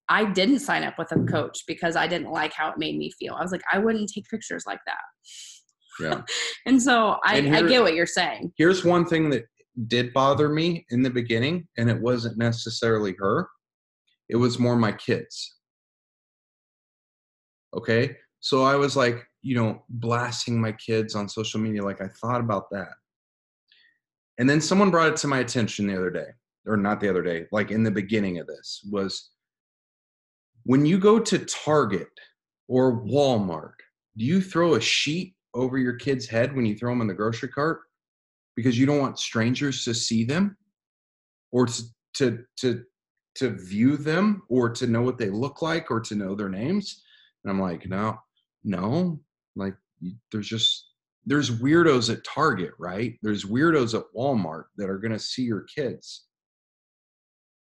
Speaker 1: I didn't sign up with a coach because I didn't like how it made me feel. I was like, I wouldn't take pictures like that.
Speaker 2: Yeah.
Speaker 1: And so I get what you're saying.
Speaker 2: Here's one thing that did bother me in the beginning, and it wasn't necessarily her. It was more my kids. Okay. So I was like, blasting my kids on social media. Like I thought about that. And then someone brought it to my attention the other day, or not the other day, like in the beginning of this, was when you go to Target or Walmart, do you throw a sheet over your kid's head when you throw them in the grocery cart because you don't want strangers to see them or to view them or to know what they look like or to know their names? And I'm like, no, like there's weirdos at Target, right? There's weirdos at Walmart that are going to see your kids.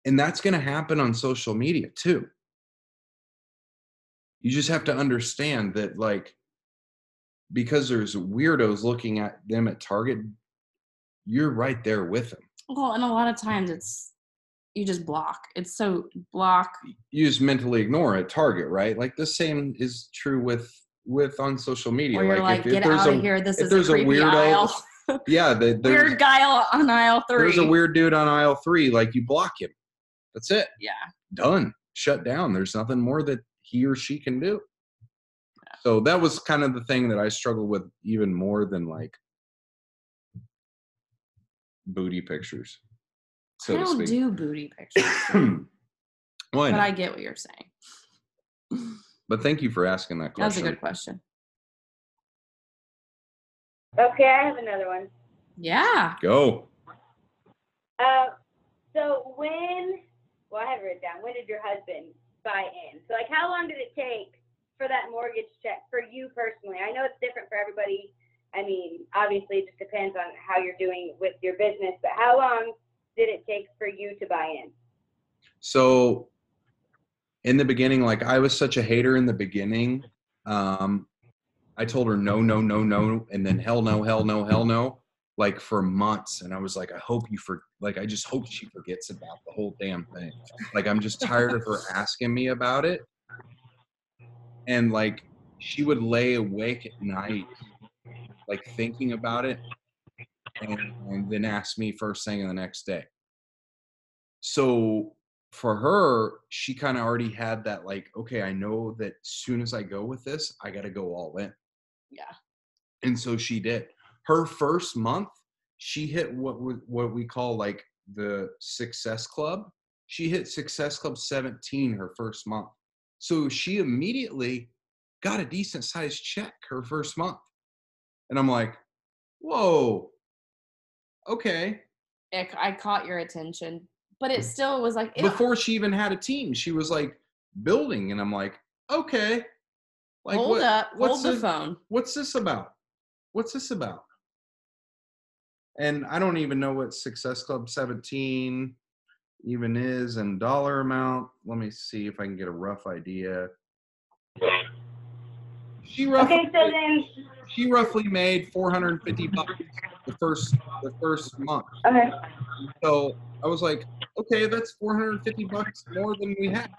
Speaker 2: And that's going to happen on social media too. You just have to understand that, like, because there's weirdos looking at them at Target, you're right there with them.
Speaker 1: Well, and a lot of times you just block. It's so block.
Speaker 2: You just mentally ignore it at Target, right? Like the same is true with on social media.
Speaker 1: Or you're like,
Speaker 2: if
Speaker 1: get
Speaker 2: there's
Speaker 1: out of here. This is
Speaker 2: there's
Speaker 1: a creepy
Speaker 2: weirdo,
Speaker 1: aisle.
Speaker 2: Yeah,
Speaker 1: weird guy on aisle 3.
Speaker 2: There's a weird dude on aisle 3. Like you block him. That's it.
Speaker 1: Yeah.
Speaker 2: Done. Shut down. There's nothing more that he or she can do. Yeah. So that was kind of the thing that I struggled with even more than like booty pictures. So
Speaker 1: I don't do booty pictures.
Speaker 2: Well,
Speaker 1: but I get what you're saying.
Speaker 2: But thank you for asking that question.
Speaker 1: That's a good question.
Speaker 3: Okay, I have another one.
Speaker 1: Yeah.
Speaker 2: Go.
Speaker 3: So I have it written down. When did your husband buy in? So like, how long did it take for that mortgage check for you personally? I know it's different for everybody. I mean, obviously it just depends on how you're doing with your business, but how long did it take for you to buy in?
Speaker 2: So in the beginning, like I was such a hater in the beginning. I told her no, and then hell no, like for months. And I was like, I just hope she forgets about the whole damn thing. Like, I'm just tired of her asking me about it. And like, she would lay awake at night, like thinking about it and then ask me first thing the next day. So for her, she kind of already had that, like, okay, I know that as soon as I go with this, I got to go all in.
Speaker 1: Yeah.
Speaker 2: And so she did. Her first month, she hit what we call like the Success Club. She hit Success Club 17 her first month. So she immediately got a decent sized check her first month. And I'm like, whoa, okay.
Speaker 1: I caught your attention, but it still was like,
Speaker 2: before she even had a team, she was like building. And I'm like, okay. Like,
Speaker 1: hold the phone.
Speaker 2: What's this about? What's this about? And I don't even know what Success Club 17 even is in dollar amount. Let me see if I can get a rough idea. She roughly made $450 the first month.
Speaker 3: Okay.
Speaker 2: So I was like, okay, that's $450 more than we had.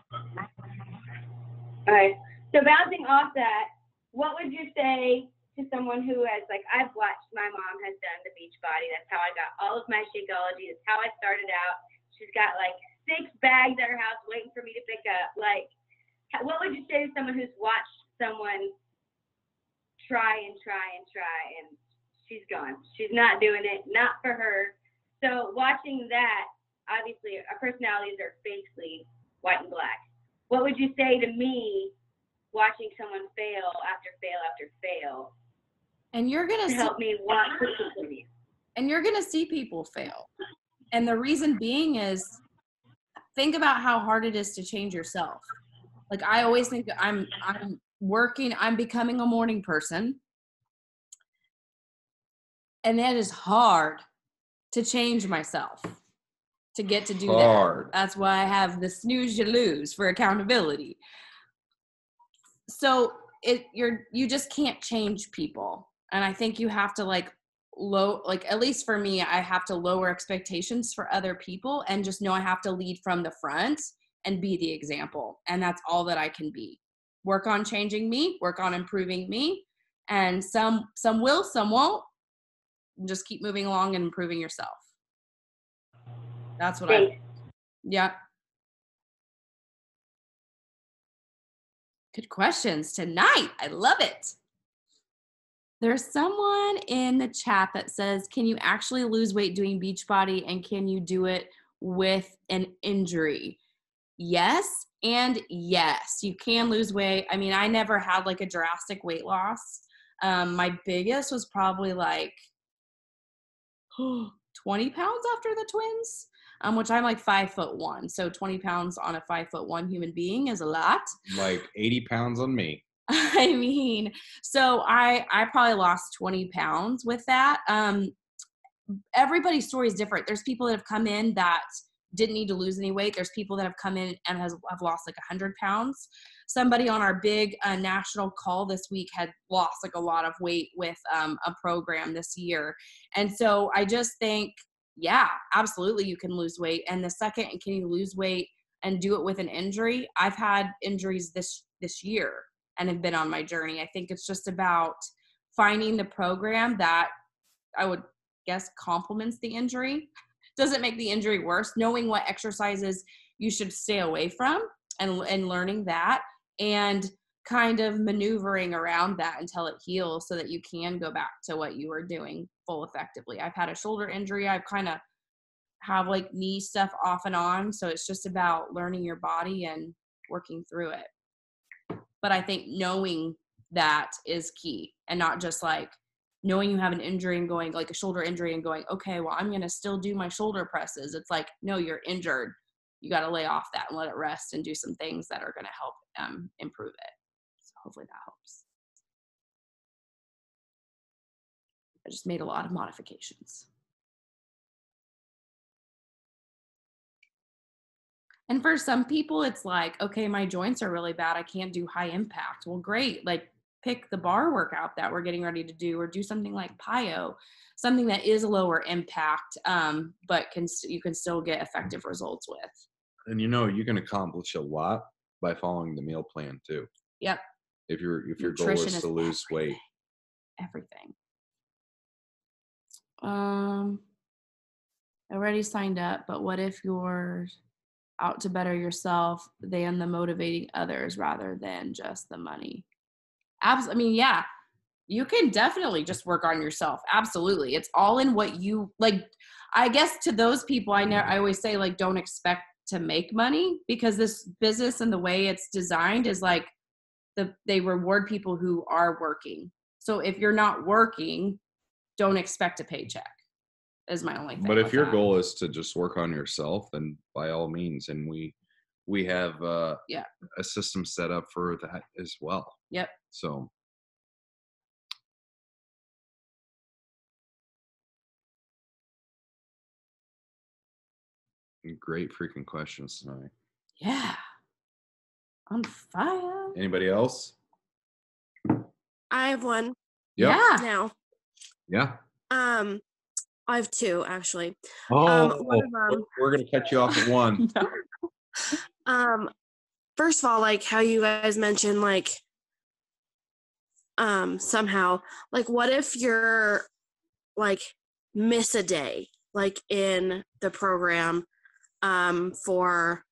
Speaker 3: All right. So bouncing off that, what would you say to someone who has, like, I've watched my mom has done the Beachbody. That's how I got all of my Shakeology. That's how I started out. She's got like 6 bags at her house waiting for me to pick up. Like, what would you say to someone who's watched someone try and she's gone? She's not doing it, not for her. So watching that, obviously our personalities are basically white and black. What would you say to me watching someone fail after fail?
Speaker 1: And you're going to
Speaker 3: help me want to continue.
Speaker 1: And you're going to see people fail. And the reason being is, think about how hard it is to change yourself. Like, I always think I'm becoming a morning person. And that is hard to change myself, to get to do that. That's why I have the snooze you lose for accountability. So you just can't change people. And I think you have to, like, like at least for me, I have to lower expectations for other people and just know I have to lead from the front and be the example. And that's all that I can be. Work on changing me, work on improving me. And some will, some won't. Just keep moving along and improving yourself. That's what yeah. Good questions tonight. I love it. There's someone in the chat that says, can you actually lose weight doing Beachbody, and can you do it with an injury? Yes and yes. You can lose weight. I mean, I never had like a drastic weight loss. My biggest was probably like 20 pounds after the twins, which I'm like 5'1". So 20 pounds on a 5'1" human being is a lot.
Speaker 2: Like 80 pounds on me.
Speaker 1: I mean, so I probably lost 20 pounds with that. Everybody's story is different. There's people that have come in that didn't need to lose any weight. There's people that have come in and have lost like 100 pounds. Somebody on our big national call this week had lost like a lot of weight with a program this year. And so I just think, yeah, absolutely you can lose weight. And the second, can you lose weight and do it with an injury? I've had injuries this year and have been on my journey. I think it's just about finding the program that I would guess complements the injury. Doesn't make the injury worse. Knowing what exercises you should stay away from and learning that, and kind of maneuvering around that until it heals so that you can go back to what you were doing full effectively. I've had a shoulder injury. I've kind of have like knee stuff off and on. So it's just about learning your body and working through it. But I think knowing that is key, and not just like knowing you have an injury and going like a shoulder injury and going, okay, well, I'm going to still do my shoulder presses. It's like, no, you're injured. You got to lay off that and let it rest and do some things that are going to help improve it. So hopefully that helps. I just made a lot of modifications. And for some people, it's like, okay, my joints are really bad. I can't do high impact. Well, great. Like, pick the bar workout that we're getting ready to do, or do something like PiYo, something that is lower impact, but you can still get effective results with.
Speaker 2: And you can accomplish a lot by following the meal plan too.
Speaker 1: Yep.
Speaker 2: If your goal is to lose weight.
Speaker 1: Everything. I already signed up, but what if you're out to better yourself than the motivating others rather than just the money? I mean, yeah, you can definitely just work on yourself. Absolutely. It's all in what you like. I guess to those people, I always say, like, don't expect to make money, because this business and the way it's designed is like they reward people who are working. So if you're not working, don't expect a paycheck is my only thing.
Speaker 2: But if your goal is to just work on yourself, then by all means, and we have a system set up for that as well.
Speaker 1: Yep.
Speaker 2: So great freaking questions tonight.
Speaker 1: Yeah. On fire.
Speaker 2: Anybody else?
Speaker 4: I have one.
Speaker 2: Yep.
Speaker 1: Yeah.
Speaker 4: Now.
Speaker 2: Yeah.
Speaker 4: I have two actually.
Speaker 2: Oh,
Speaker 4: one of them,
Speaker 2: we're gonna cut you off at one.
Speaker 4: First of all, like how you guys mentioned, like somehow, like what if you're like miss a day, like in the program, for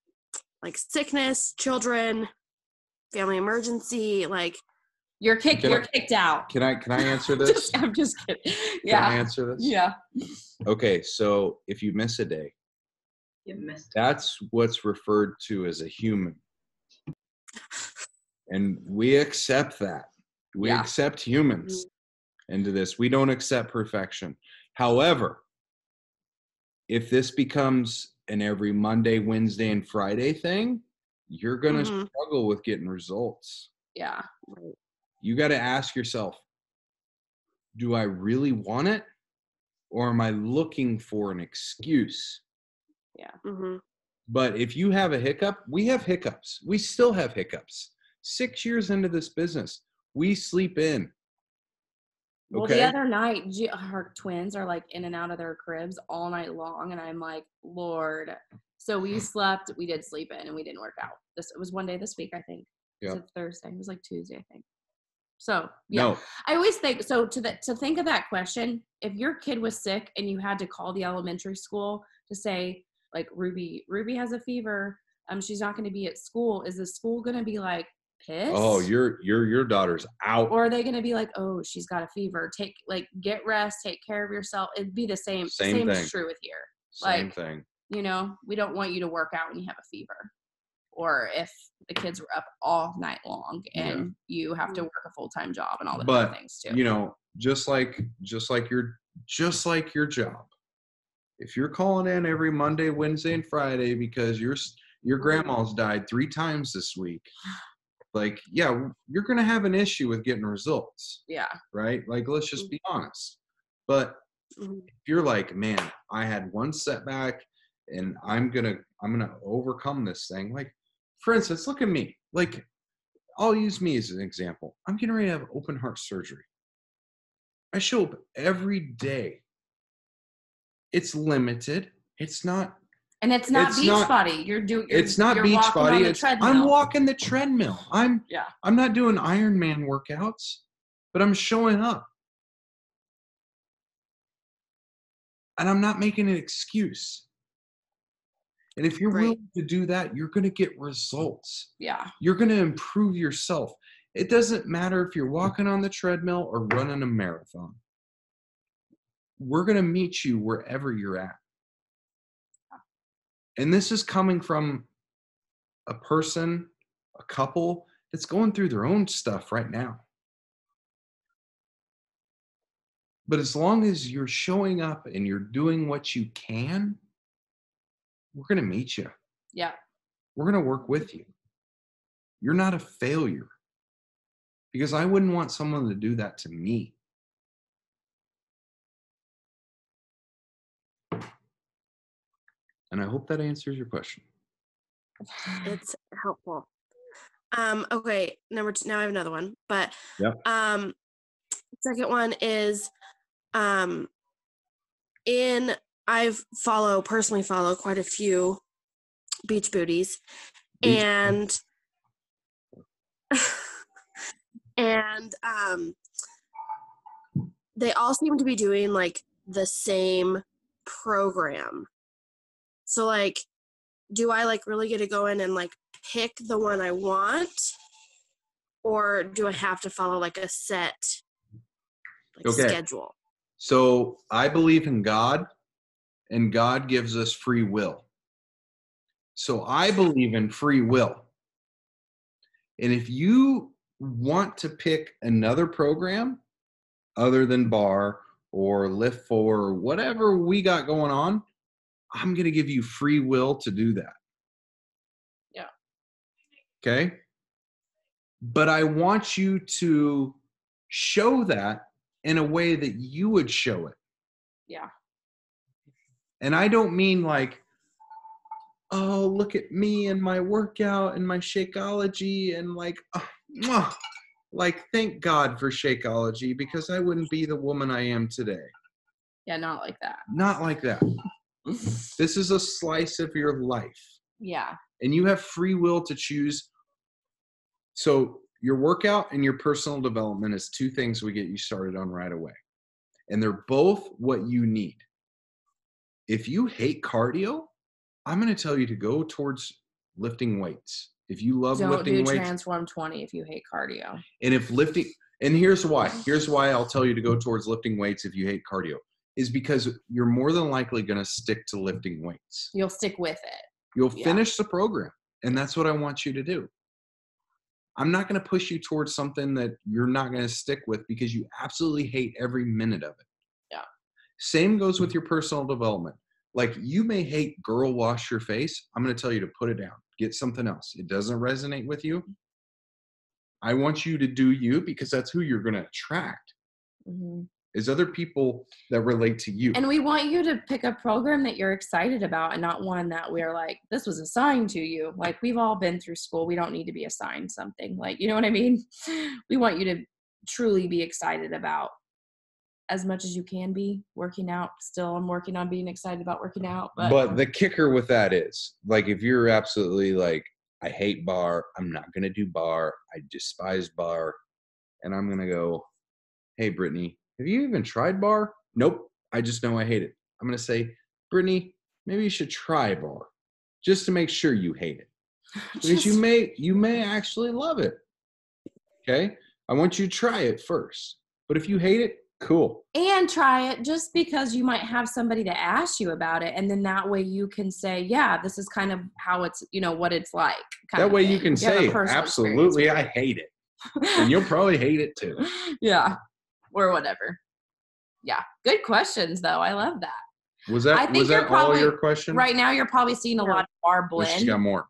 Speaker 4: like sickness, children, family emergency, like
Speaker 1: you're kicked out.
Speaker 2: Can I answer this?
Speaker 1: I'm just kidding. Yeah.
Speaker 2: Can I answer this?
Speaker 1: Yeah.
Speaker 2: Okay, so if you miss a day, that's what's referred to as a human. And we accept that. We accept humans into this. We don't accept perfection. However, if this becomes an every Monday, Wednesday, and Friday thing, you're going to struggle with getting results.
Speaker 1: Yeah.
Speaker 2: You got to ask yourself, do I really want it? Or am I looking for an excuse?
Speaker 1: Yeah.
Speaker 4: Mm-hmm.
Speaker 2: But if you have a hiccup, we have hiccups. We still have hiccups. 6 years into this business, we sleep in.
Speaker 1: Well,
Speaker 2: Okay.
Speaker 1: the other night, her twins are like in and out of their cribs all night long, and I'm like, Lord. So we did sleep in, and we didn't work out. It was one day this week, I think.
Speaker 2: Yep.
Speaker 1: Was it Thursday? It was like Tuesday, I think. So yeah,
Speaker 2: No.
Speaker 1: I always think so. To think of that question, if your kid was sick and you had to call the elementary school to say like Ruby has a fever, she's not going to be at school. Is the school going to be like pissed?
Speaker 2: Oh, your daughter's out.
Speaker 1: Or are they going to be like, oh, she's got a fever. Get rest, take care of yourself. It'd be the same. Same
Speaker 2: thing.
Speaker 1: is true with here.
Speaker 2: Same thing.
Speaker 1: You know, we don't want you to work out when you have a fever. Or if the kids were up all night long and you have to work a full-time job and all the other things too.
Speaker 2: You know, just like your job. If you're calling in every Monday, Wednesday, and Friday because your grandma's died 3 times this week, like, yeah, you're going to have an issue with getting results.
Speaker 1: Yeah.
Speaker 2: Right? Like, let's just be honest. But if you're like, man, I had one setback and I'm going to overcome this thing. Like, for instance, look at me. Like, I'll use me as an example. I'm getting ready to have open heart surgery. I show up every day. It's limited. It's not.
Speaker 1: And it's not Beachbody.
Speaker 2: It's not Beachbody. I'm walking the treadmill. I'm not doing Ironman workouts, but I'm showing up. And I'm not making an excuse. And if you're willing to do that, you're going to get results.
Speaker 1: Yeah.
Speaker 2: You're going to improve yourself. It doesn't matter if you're walking on the treadmill or running a marathon. We're going to meet you wherever you're at. And this is coming from a person, a couple that's going through their own stuff right now. But as long as you're showing up and you're doing what you can, we're going to meet you.
Speaker 1: Yeah.
Speaker 2: We're going to work with you. You're not a failure. Because I wouldn't want someone to do that to me. And I hope that answers your question.
Speaker 4: It's helpful. Okay, number 2. Now I have another one, but second one is I personally follow quite a few beach booties, and they all seem to be doing like the same program. So like, do I like really get to go in and like pick the one I want, or do I have to follow like a set schedule?
Speaker 2: So I believe in God, and God gives us free will. So I believe in free will. And if you want to pick another program other than bar or Lift 4 or whatever we got going on, I'm going to give you free will to do that.
Speaker 1: Yeah.
Speaker 2: Okay? But I want you to show that in a way that you would show it.
Speaker 1: Yeah.
Speaker 2: And I don't mean like, oh, look at me and my workout and my Shakeology and like, like, thank God for Shakeology because I wouldn't be the woman I am today.
Speaker 1: Yeah, not like that.
Speaker 2: Not like that. This is a slice of your life.
Speaker 1: Yeah.
Speaker 2: And you have free will to choose. So your workout and your personal development is 2 things we get you started on right away. And they're both what you need. If you hate cardio, I'm going to tell you to go towards lifting weights. If you love lifting weights.
Speaker 1: Don't do Transform 20 if you hate cardio.
Speaker 2: And here's why. Here's why I'll tell you to go towards lifting weights if you hate cardio. Is because you're more than likely going to stick to lifting weights.
Speaker 1: You'll stick with it.
Speaker 2: You'll finish the program. And that's what I want you to do. I'm not going to push you towards something that you're not going to stick with because you absolutely hate every minute of it.
Speaker 1: Yeah.
Speaker 2: Same goes with your personal development. Like, you may hate girl wash your face. I'm going to tell you to put it down. Get something else. It doesn't resonate with you. I want you to do you because that's who you're going to attract. Mm-hmm. Is other people that relate to you.
Speaker 1: And we want you to pick a program that you're excited about and not one that we're like, this was assigned to you. Like, we've all been through school. We don't need to be assigned something. Like, you know what I mean? We want you to truly be excited about as much as you can be working out. Still, I'm working on being excited about working out. But
Speaker 2: But the kicker with that is, like, if you're absolutely like, I hate bar, I'm not going to do bar, I despise bar, and I'm going to go, hey, Brittany, have you even tried bar? Nope, I just know I hate it. I'm going to say, Brittany, maybe you should try bar just to make sure you hate it. Because you may actually love it. Okay? I want you to try it first. But if you hate it, cool.
Speaker 1: And try it just because you might have somebody to ask you about it. And then that way you can say, yeah, this is kind of how it's, what it's like.
Speaker 2: That way you can
Speaker 1: have a
Speaker 2: say,
Speaker 1: personal
Speaker 2: absolutely,
Speaker 1: experience
Speaker 2: I hate it. And you'll probably hate it too.
Speaker 1: Yeah. Or whatever. Yeah. Good questions, though. I love that.
Speaker 2: Was
Speaker 1: I
Speaker 2: that
Speaker 1: think you're
Speaker 2: all
Speaker 1: probably,
Speaker 2: your questions?
Speaker 1: right now, you're probably seeing a lot of bar
Speaker 2: Well,
Speaker 1: blend.
Speaker 2: she's got more.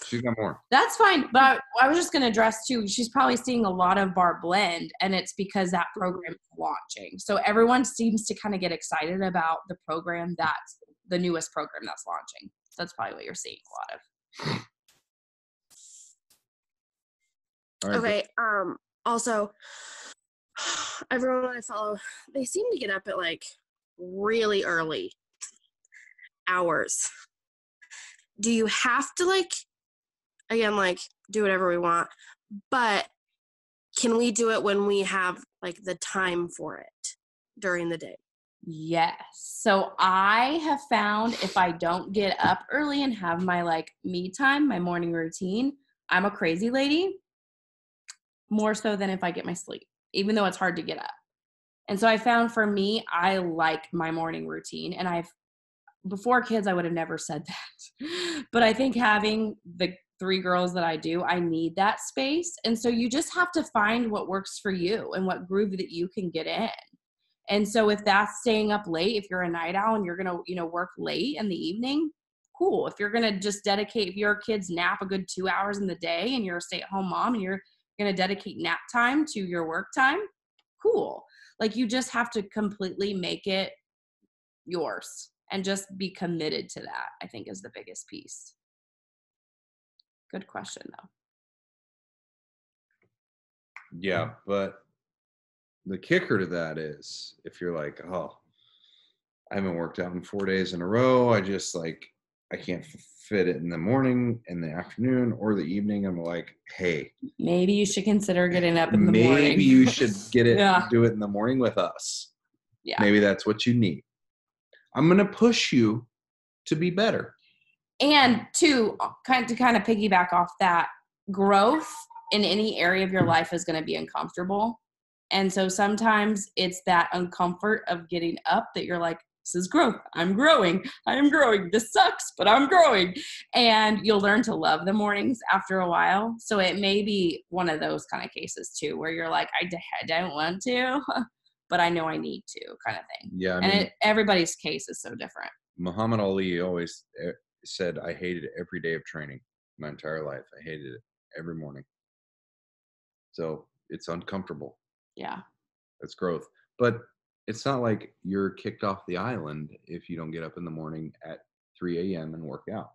Speaker 2: She's got more.
Speaker 1: That's fine. But I was just going to address, too, she's probably seeing a lot of bar blend, and it's because that program is launching. So everyone seems to kind of get excited about the program that's the newest program that's launching. So that's probably what you're seeing a lot of.
Speaker 2: All right,
Speaker 4: Okay. Also, everyone I follow, they seem to get up at like really early hours. Do you have to again, do whatever we want, but can we do it when we have the time for it during the day?
Speaker 1: Yes. So I have found if I don't get up early and have my me time, my morning routine, I'm a crazy lady, more so than if I get my sleep, even though it's hard to get up. And so I found for me, I like my morning routine, and before kids, I would have never said that. But I think having the 3 girls that I do, I need that space. And so you just have to find what works for you and what groove that you can get in. And so if that's staying up late, if you're a night owl and you're going to, work late in the evening, cool. If you're going to just if your kids nap a good 2 hours in the day and you're a stay-at-home mom and you're going to dedicate nap time to your work time, cool. You just have to completely make it yours. And just be committed to that, I think, is the biggest piece. Good question, though.
Speaker 2: Yeah, but the kicker to that is if you're like, oh, I haven't worked out in 4 days in a row. I just I can't fit it in the morning, in the afternoon, or the evening. I'm like, hey,
Speaker 1: maybe you should consider getting up in the morning.
Speaker 2: Maybe you should get it,
Speaker 1: Yeah.
Speaker 2: Do it in the morning with us.
Speaker 1: Yeah.
Speaker 2: Maybe that's what you need. I'm going to push you to be better.
Speaker 1: And to kind of piggyback off that, growth in any area of your life is going to be uncomfortable. And so sometimes it's that uncomfort of getting up that you're like, this is growth. I'm growing. I am growing. This sucks, but I'm growing. And you'll learn to love the mornings after a while. So it may be one of those kind of cases too, where you're like, I don't want to, but I know I need to, kind of thing.
Speaker 2: Yeah. I mean,
Speaker 1: everybody's case is so different.
Speaker 2: Muhammad Ali always said, I hated every day of training my entire life. I hated it every morning. So it's uncomfortable.
Speaker 1: Yeah.
Speaker 2: That's growth. But it's not like you're kicked off the island if you don't get up in the morning at 3 a.m. and work out.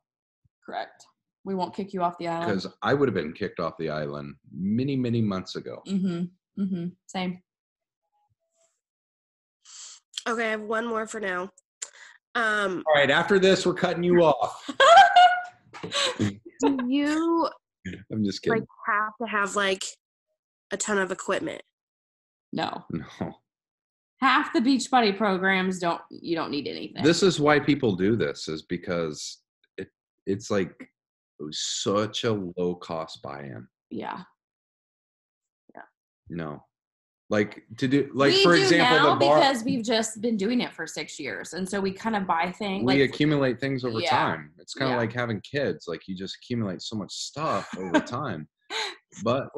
Speaker 1: Correct. We won't kick you off the island.
Speaker 2: Because I would have been kicked off the island many, many months ago.
Speaker 1: Mm-hmm. Mm-hmm. Same.
Speaker 4: Okay, I have one more for now.
Speaker 2: All right, after this, we're cutting you off.
Speaker 4: Do you
Speaker 2: I'm just kidding.
Speaker 4: have to have a ton of equipment?
Speaker 1: No.
Speaker 2: No.
Speaker 1: Half the Beachbody programs you don't need anything.
Speaker 2: This is why people do this, is because it's such a low cost buy-in.
Speaker 1: Yeah.
Speaker 2: No. To do
Speaker 1: we
Speaker 2: for
Speaker 1: do
Speaker 2: example,
Speaker 1: now
Speaker 2: the bar,
Speaker 1: because we've just been doing it for 6 years, and so we kind of buy things.
Speaker 2: We accumulate things over time. It's kind of
Speaker 1: Yeah.
Speaker 2: like having kids. You just accumulate so much stuff over time. But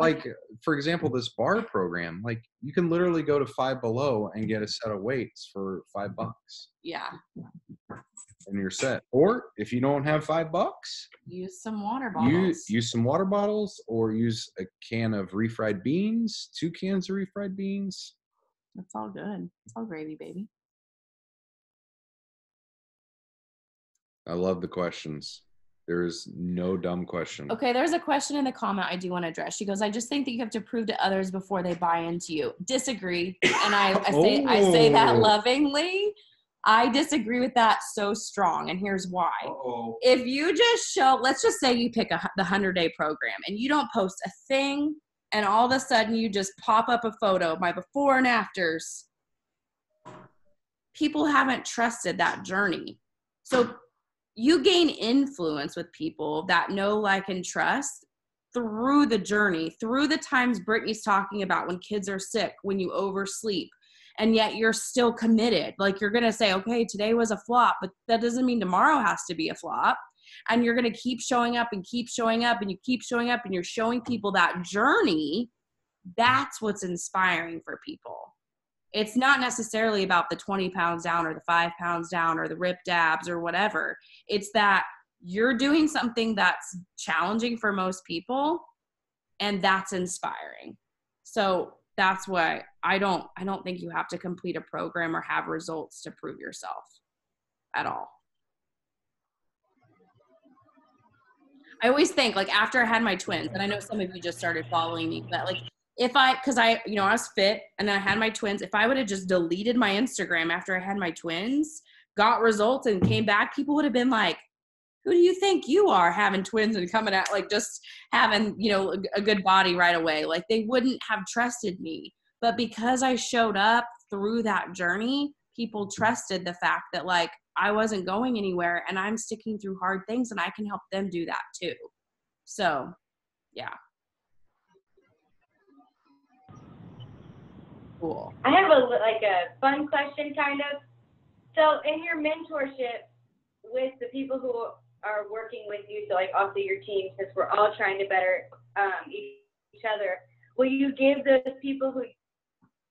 Speaker 2: for example, this bar program, you can literally go to Five Below and get a set of weights for $5.
Speaker 1: Yeah.
Speaker 2: And you're set. Or if you don't have $5,
Speaker 1: use some water bottles.
Speaker 2: Use some water bottles, or use a can of refried beans, 2 cans of refried beans.
Speaker 1: That's all good. It's all gravy, baby.
Speaker 2: I love the questions. There's no dumb question.
Speaker 1: Okay, there's a question in the comment I do want to address. She goes, I just think that you have to prove to others before they buy into you. Disagree. And I say that
Speaker 2: Oh.
Speaker 1: lovingly. I disagree with that so strong. And here's why.
Speaker 2: Uh-oh.
Speaker 1: If you just show, let's just say you pick the 100-day program and you don't post a thing, and all of a sudden you just pop up a photo of my before and afters, people haven't trusted that journey. So you gain influence with people that know, like, and trust through the journey, through the times Brittany's talking about when kids are sick, when you oversleep, and yet you're still committed. Like, you're going to say, okay, today was a flop, but that doesn't mean tomorrow has to be a flop. And you're going to keep showing up and keep showing up and you keep showing up and you're showing people that journey. That's what's inspiring for people. It's not necessarily about the 20 pounds down or the 5 pounds down or the ripped abs or whatever. It's that you're doing something that's challenging for most people, and that's inspiring. So that's why I don't think you have to complete a program or have results to prove yourself at all. I always think, like, after I had my twins, and I know some of you just started following me, but like, because I was fit and then I had my twins, if I would have just deleted my Instagram after I had my twins, got results and came back, people would have been like, who do you think you are, having twins and coming out, like, just having, a good body right away? Like, they wouldn't have trusted me. But because I showed up through that journey, people trusted the fact that, like, I wasn't going anywhere and I'm sticking through hard things and I can help them do that too. So, yeah. Cool.
Speaker 3: I have a fun question, kind of. So in your mentorship with the people who are working with you, so like also your team, since we're all trying to better each other, will you give those people who,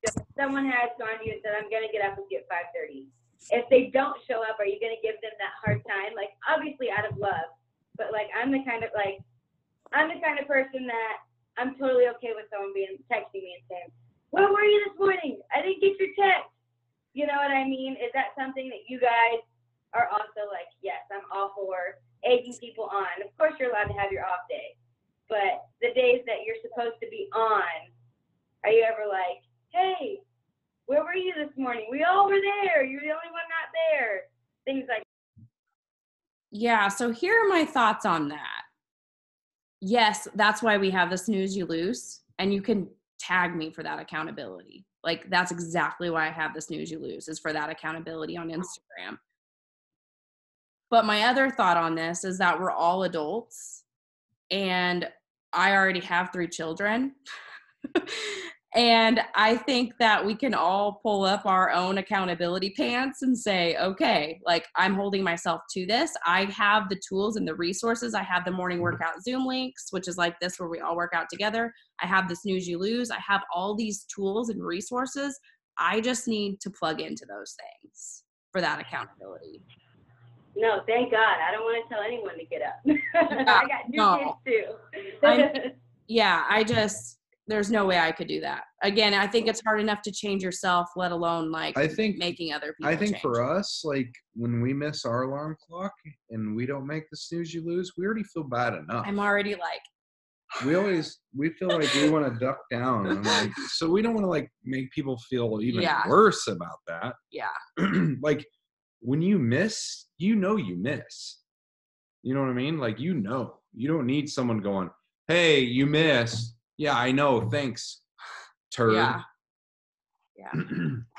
Speaker 3: if someone has gone to you and said, I'm going to get up with you at 5:30, if they don't show up, are you going to give them that hard time? Like, obviously out of love, but like, I'm the kind of person that I'm totally okay with someone texting me and saying, where were you this morning? I didn't get your text. You know what I mean? Is that something that you guys are also like, yes, I'm all for egging people on? Of course you're allowed to have your off day, but the days that you're supposed to be on, are you ever like, hey, where were you this morning? We all were there. You're the only one not there. Things like that.
Speaker 1: Yeah, so here are my thoughts on that. Yes, that's why we have the snooze you lose, and you can tag me for that accountability. Like, that's exactly why I have the snooze you lose, is for that accountability on Instagram. But my other thought on this is that we're all adults, and I already have 3 children. And I think that we can all pull up our own accountability pants and say, okay, like, I'm holding myself to this. I have the tools and the resources. I have the morning workout Zoom links, which is like this, where we all work out together. I have the snooze you lose. I have all these tools and resources. I just need to plug into those things for that accountability.
Speaker 3: No, thank God. I don't want to tell anyone to get up. I got 2 kids too.
Speaker 1: There's no way I could do that. Again, I think it's hard enough to change yourself, let alone making other people change.
Speaker 2: For us, like, when we miss our alarm clock and we don't make the snooze you lose, we already feel bad enough.
Speaker 1: I'm already like,
Speaker 2: we feel like we want to duck down, and like, so we don't want to like make people feel even worse about that.
Speaker 1: Yeah.
Speaker 2: Like, when you miss, you miss. You know what I mean? Like, you don't need someone going, hey, you missed. Yeah, I know. Thanks, turd.
Speaker 1: Yeah.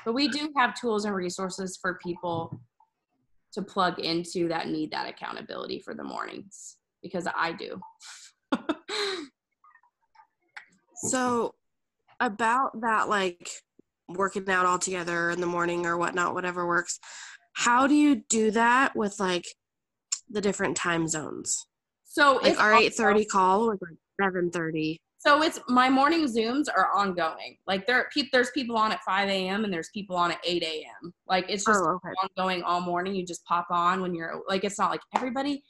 Speaker 1: But we do have tools and resources for people to plug into that need that accountability for the mornings, because I do.
Speaker 4: So about that, like, working out all together in the morning or whatnot, whatever works, how do you do that with, like, the different time zones?
Speaker 1: So
Speaker 4: like, our 8:30 call was like 7:30.
Speaker 1: So it's, my morning Zooms are ongoing. Like, there's people on at 5 a.m. and there's people on at 8 a.m. Like, it's just ongoing all morning. You just pop on when you're like, it's not like everybody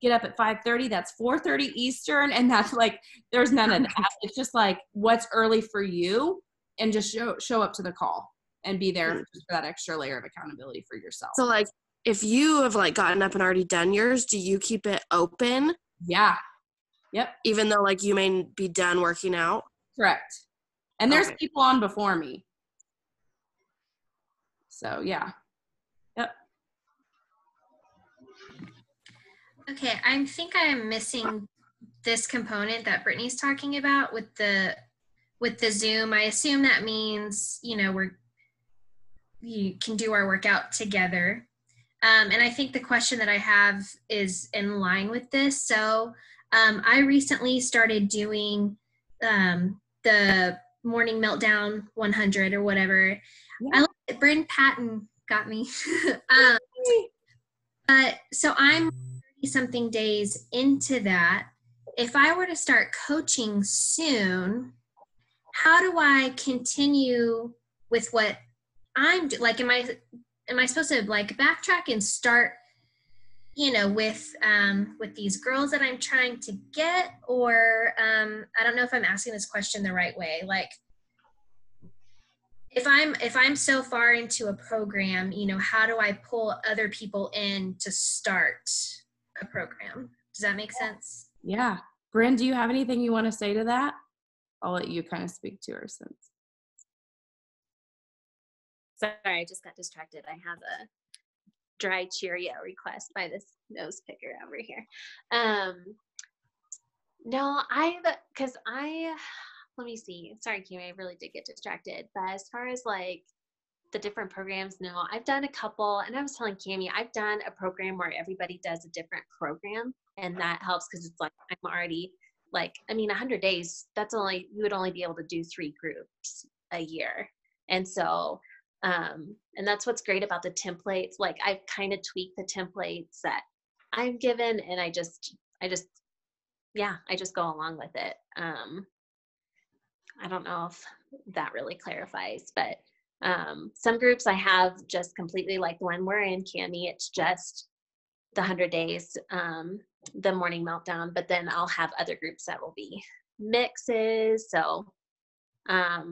Speaker 1: get up at 5:30. That's 4:30 Eastern. And that's like, there's none of that. It's just like, what's early for you, and just show up to the call and be there just for that extra layer of accountability for yourself.
Speaker 4: So like if you have like gotten up and already done yours, do you keep it open
Speaker 1: Yeah. Yep.
Speaker 4: even though like you may be done working out?
Speaker 1: Correct. And there's
Speaker 4: Okay.
Speaker 1: people on before me. So yeah. Yep.
Speaker 5: Okay, I think I'm missing this component that Brittany's talking about with the Zoom. I assume that means, you know, you can do our workout together. And I think the question that I have is in line with this. So I recently started doing the Morning Meltdown 100 or whatever.
Speaker 1: Yeah.
Speaker 5: I like it. Bryn Patton got me. So I'm 30-something days into that. If I were to start coaching soon, how do I continue with what I'm like? Am I supposed to like backtrack and start, you know, with these girls that I'm trying to get, or I don't know if I'm asking this question the right way. Like, if I'm so far into a program, you know, how do I pull other people in to start a program? Does that make sense?
Speaker 1: Yeah. Bryn, do you have anything you want to say to that? I'll let you kind of speak to her since.
Speaker 6: Sorry, I just got distracted. I have a dry Cheerio request by this nose picker over here. No, let me see. Sorry, Kimmy, I really did get distracted. But as far as like the different programs, no, I've done a couple, and I was telling Kimmy, I've done a program where everybody does a different program, and that helps because it's like I'm already like, I mean, 100 days, you would only be able to do 3 groups a year. And so, and that's what's great about the templates. Like I've kind of tweaked the templates that I've given, and I just go along with it. I don't know if that really clarifies, but some groups I have just completely like the one we're in, Cami, it's just the 100 days, the Morning Meltdown, but then I'll have other groups that will be mixes. So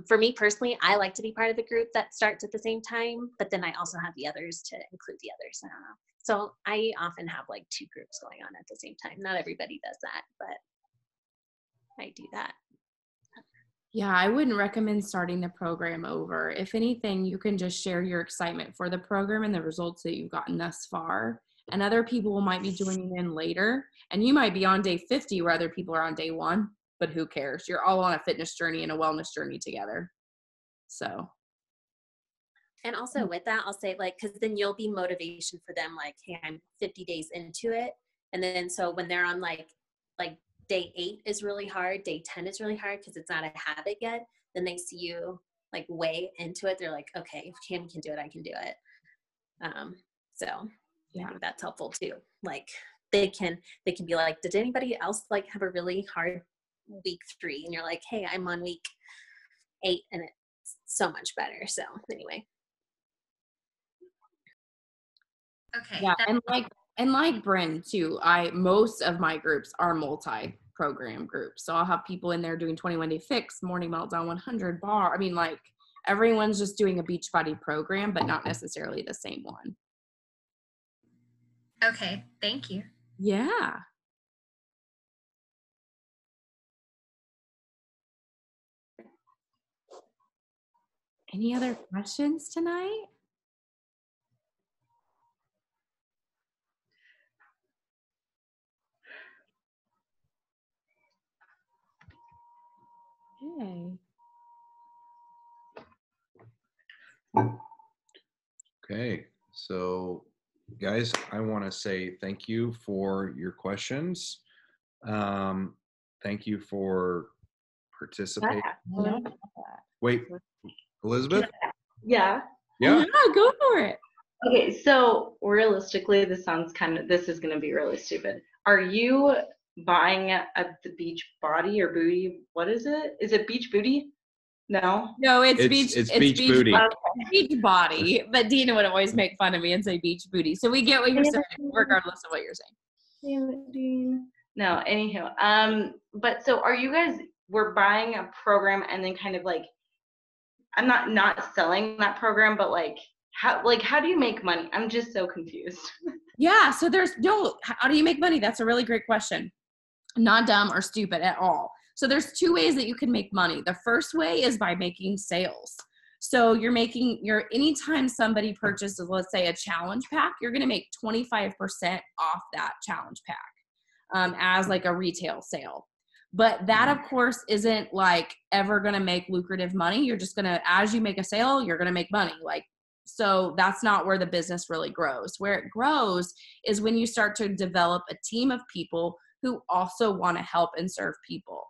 Speaker 6: for me personally, I like to be part of a group that starts at the same time, but then I also have the others to include the others. So I often have like 2 groups going on at the same time. Not everybody does that, but I do that.
Speaker 1: Yeah, I wouldn't recommend starting the program over. If anything, you can just share your excitement for the program and the results that you've gotten thus far. And other people might be joining in later. And you might be on day 50 where other people are on day 1, but who cares? You're all on a fitness journey and a wellness journey together. So.
Speaker 6: And also with that, I'll say like, because then you'll be motivation for them. Like, hey, I'm 50 days into it. And then so when they're on like day 8 is really hard, day 10 is really hard because it's not a habit yet, then they see you like way into it. They're like, okay, if Cam can do it, I can do it. So yeah. I think that's helpful too. Like they can be like, did anybody else like have a really hard week 3? And you're like, hey, I'm on week 8 and it's so much better. So anyway.
Speaker 5: Okay.
Speaker 1: Yeah, and like Bryn too, most of my groups are multi-program groups. So I'll have people in there doing 21 Day Fix, Morning Meltdown 100 bar. I mean, like everyone's just doing a Beachbody program, but not necessarily the same one.
Speaker 5: Okay, thank you.
Speaker 1: Yeah. Any other questions tonight?
Speaker 2: Okay, so guys, I want to say thank you for your questions. Thank you for participating. Wait, Elizabeth?
Speaker 7: Yeah.
Speaker 2: Yeah.
Speaker 1: Go for it.
Speaker 7: Okay, so realistically, this is going to be really stupid. Are you buying the Beach Body or Booty? What is it? Is it Beach Booty? No.
Speaker 1: No, it's
Speaker 2: Beach Booty.
Speaker 1: Beach Body. But Dina would always make fun of me and say Beach Booty. So we get what you're saying, regardless of what you're saying.
Speaker 7: No, anywho. But so are you guys, we're buying a program and then kind of like, I'm not selling that program, but like how do you make money? I'm just so confused.
Speaker 1: Yeah. So how do you make money? That's a really great question. Not dumb or stupid at all. So there's two ways that you can make money. The first way is by making sales. So anytime somebody purchases, let's say, a challenge pack, you're going to make 25% off that challenge pack as like a retail sale. But that, of course, isn't like ever going to make lucrative money. You're just going to, as you make a sale, you're going to make money. So that's not where the business really grows. Where it grows is when you start to develop a team of people who also want to help and serve people.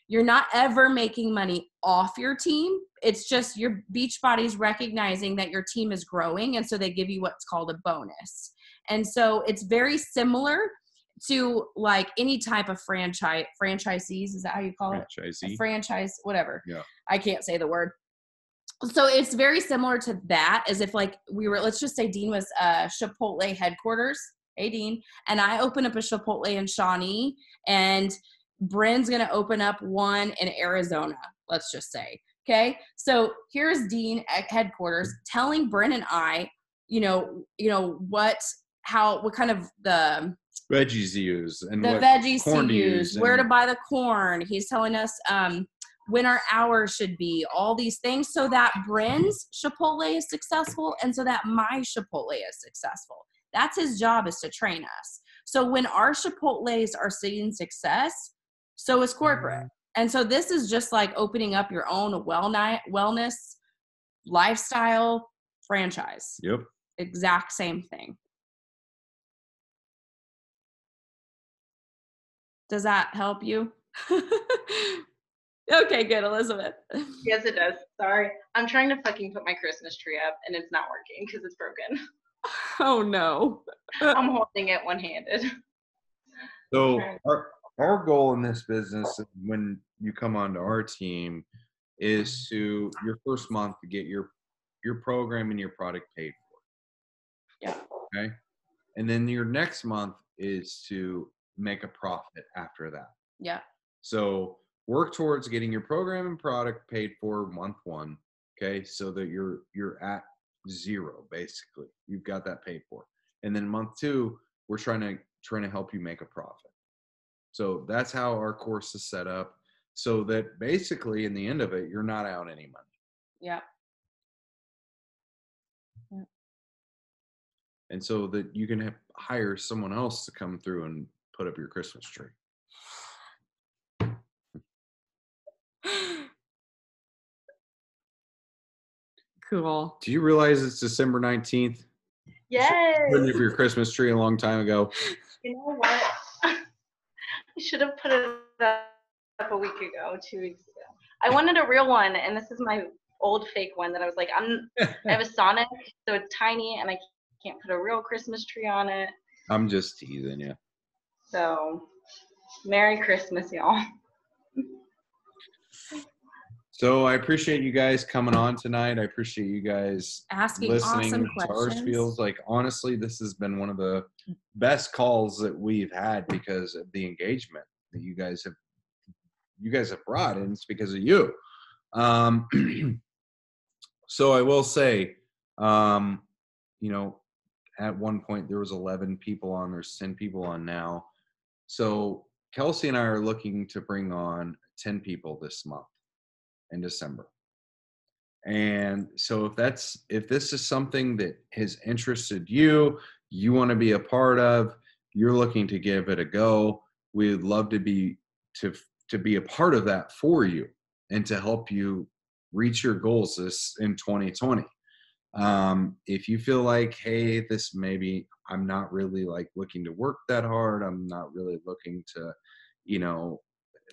Speaker 1: You're not ever making money off your team. It's just your Beachbody's recognizing that your team is growing, and so they give you what's called a bonus. And so it's very similar to like any type of franchisees. Is that how you call it?
Speaker 2: Franchisee.
Speaker 1: Franchise, whatever.
Speaker 2: Yeah.
Speaker 1: I can't say the word. So it's very similar to that, as if like let's just say Dean was Chipotle headquarters. Hey, Dean. And I open up a Chipotle in Shawnee, and Bryn's going to open up one in Arizona, let's just say. Okay. So here's Dean at headquarters telling Bryn and I, what kind of the
Speaker 2: veggies to use and
Speaker 1: the
Speaker 2: what
Speaker 1: veggies
Speaker 2: corn
Speaker 1: to use, where to buy the corn. He's telling us, when our hours should be, all these things, so that Bryn's Chipotle is successful and so that my Chipotle is successful. That's his job, is to train us. So when our Chipotles are seeing success, so is corporate. And so this is just like opening up your own wellness lifestyle franchise.
Speaker 2: Yep.
Speaker 1: Exact same thing. Does that help you? Okay, good, Elizabeth.
Speaker 7: Yes, it does. Sorry. I'm trying to fucking put my Christmas tree up and it's not working because it's broken.
Speaker 1: Oh no.
Speaker 7: I'm holding it one-handed.
Speaker 2: So our goal in this business, when you come onto our team, is to your first month to get your program and your product paid for.
Speaker 1: Yeah.
Speaker 2: Okay. And then your next month is to make a profit after that.
Speaker 1: Yeah.
Speaker 2: So work towards getting your program and product paid for month one. Okay. So that you're at zero, basically. You've got that paid for. And then month two, we're trying to help you make a profit. So that's how our course is set up, so that basically in the end of it, you're not out any money.
Speaker 1: Yeah.
Speaker 2: And so that you can hire someone else to come through and put up your Christmas tree.
Speaker 1: Cool.
Speaker 2: Do you realize it's December 19th?
Speaker 7: Yes.
Speaker 2: You put up your Christmas tree a long time ago.
Speaker 7: You know what? I should have put it up a week ago, 2 weeks ago. I wanted a real one, and this is my old fake one that I was like, I have a Sonic, so it's tiny, and I can't put a real Christmas tree on it.
Speaker 2: I'm just teasing you.
Speaker 7: So, Merry Christmas, y'all.
Speaker 2: So I appreciate you guys coming on tonight. I appreciate you guys
Speaker 1: asking
Speaker 2: listening
Speaker 1: awesome
Speaker 2: to our
Speaker 1: questions.
Speaker 2: spiels. Like, honestly, this has been one of the best calls that we've had because of the engagement that you guys have brought, and it's because of you. So I will say, at one point there was 11 people on. There's 10 people on now. So Kelsey and I are looking to bring on 10 people this month in December. And so if this is something that has interested you, you want to be a part of, you're looking to give it a go, we'd love to be a part of that for you and to help you reach your goals in 2020. If you feel like, hey, this maybe I'm not really like looking to work that hard, I'm not really looking to,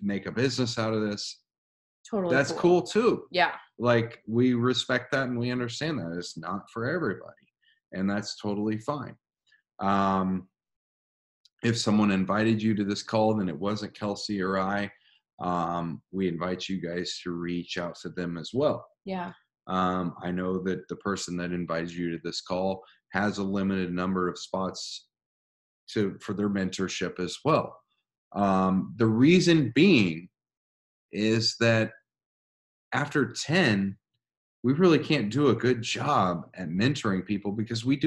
Speaker 2: make a business out of this.
Speaker 1: Totally.
Speaker 2: That's cool too.
Speaker 1: Yeah.
Speaker 2: Like, we respect that and we understand that it's not for everybody, and that's totally fine. If someone invited you to this call, then it wasn't Kelsey or I. We invite you guys to reach out to them as well.
Speaker 1: Yeah.
Speaker 2: I know that the person that invited you to this call has a limited number of spots for their mentorship as well. The reason being is that after 10, we really can't do a good job at mentoring people because we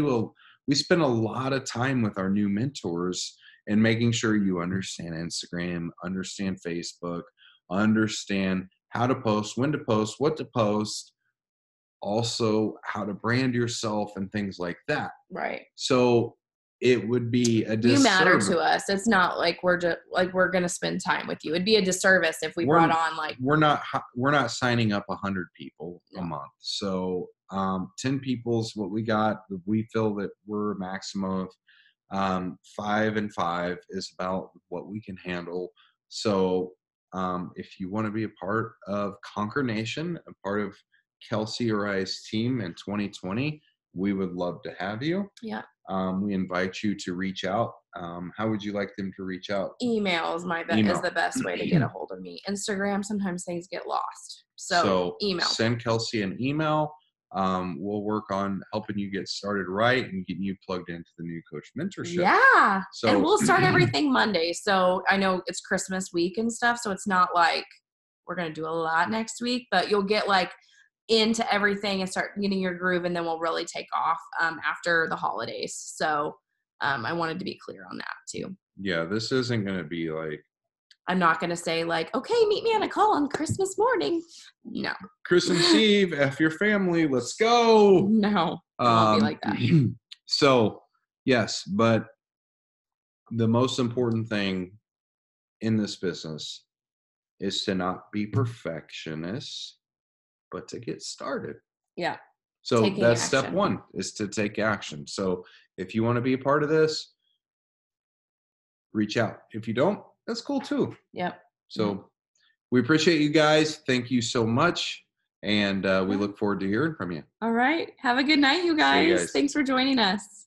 Speaker 2: spend a lot of time with our new mentors and making sure you understand Instagram, understand Facebook, understand how to post, when to post, what to post, also how to brand yourself and things like that.
Speaker 1: Right.
Speaker 2: So it would be a disservice.
Speaker 1: You matter to us. It's not like we're just like we're gonna spend time with you. It'd be a disservice if we brought on like
Speaker 2: we're not signing up 100 people a
Speaker 1: No.
Speaker 2: month. So 10 people's what we got. We feel that we're a maximum of 5 and 5 is about what we can handle. So if you want to be a part of Conquer Nation, a part of Kelsey or I's team in 2020, we would love to have you.
Speaker 1: Yeah.
Speaker 2: We invite you to reach out. How would you like them to reach out?
Speaker 1: Email is is the best way to get a hold of me. Instagram, sometimes things get lost. So email.
Speaker 2: Send Kelsey an email. We'll work on helping you get started right and getting you plugged into the new coach mentorship.
Speaker 1: Yeah.
Speaker 2: So,
Speaker 1: and we'll start everything Monday. So I know it's Christmas week and stuff. So it's not like we're going to do a lot next week, but you'll get like into everything and start getting your groove. And then we'll really take off after the holidays. So I wanted to be clear on that too.
Speaker 2: Yeah, this isn't going to be like,
Speaker 1: I'm not going to say like, okay, meet me on a call on Christmas morning. No.
Speaker 2: Christmas Eve, F your family, let's go.
Speaker 1: No, it won't be like that.
Speaker 2: So, yes, but the most important thing in this business is to not be perfectionists, but to get started.
Speaker 1: Yeah.
Speaker 2: So
Speaker 1: Taking
Speaker 2: that's step
Speaker 1: action.
Speaker 2: 1 is to take action. So if you want to be a part of this, reach out. If you don't, that's cool too.
Speaker 1: Yep.
Speaker 2: So we appreciate you guys. Thank you so much. And we look forward to hearing from you.
Speaker 1: All right. Have a good night, you
Speaker 2: See you
Speaker 1: guys.
Speaker 2: guys.
Speaker 1: Thanks for joining us.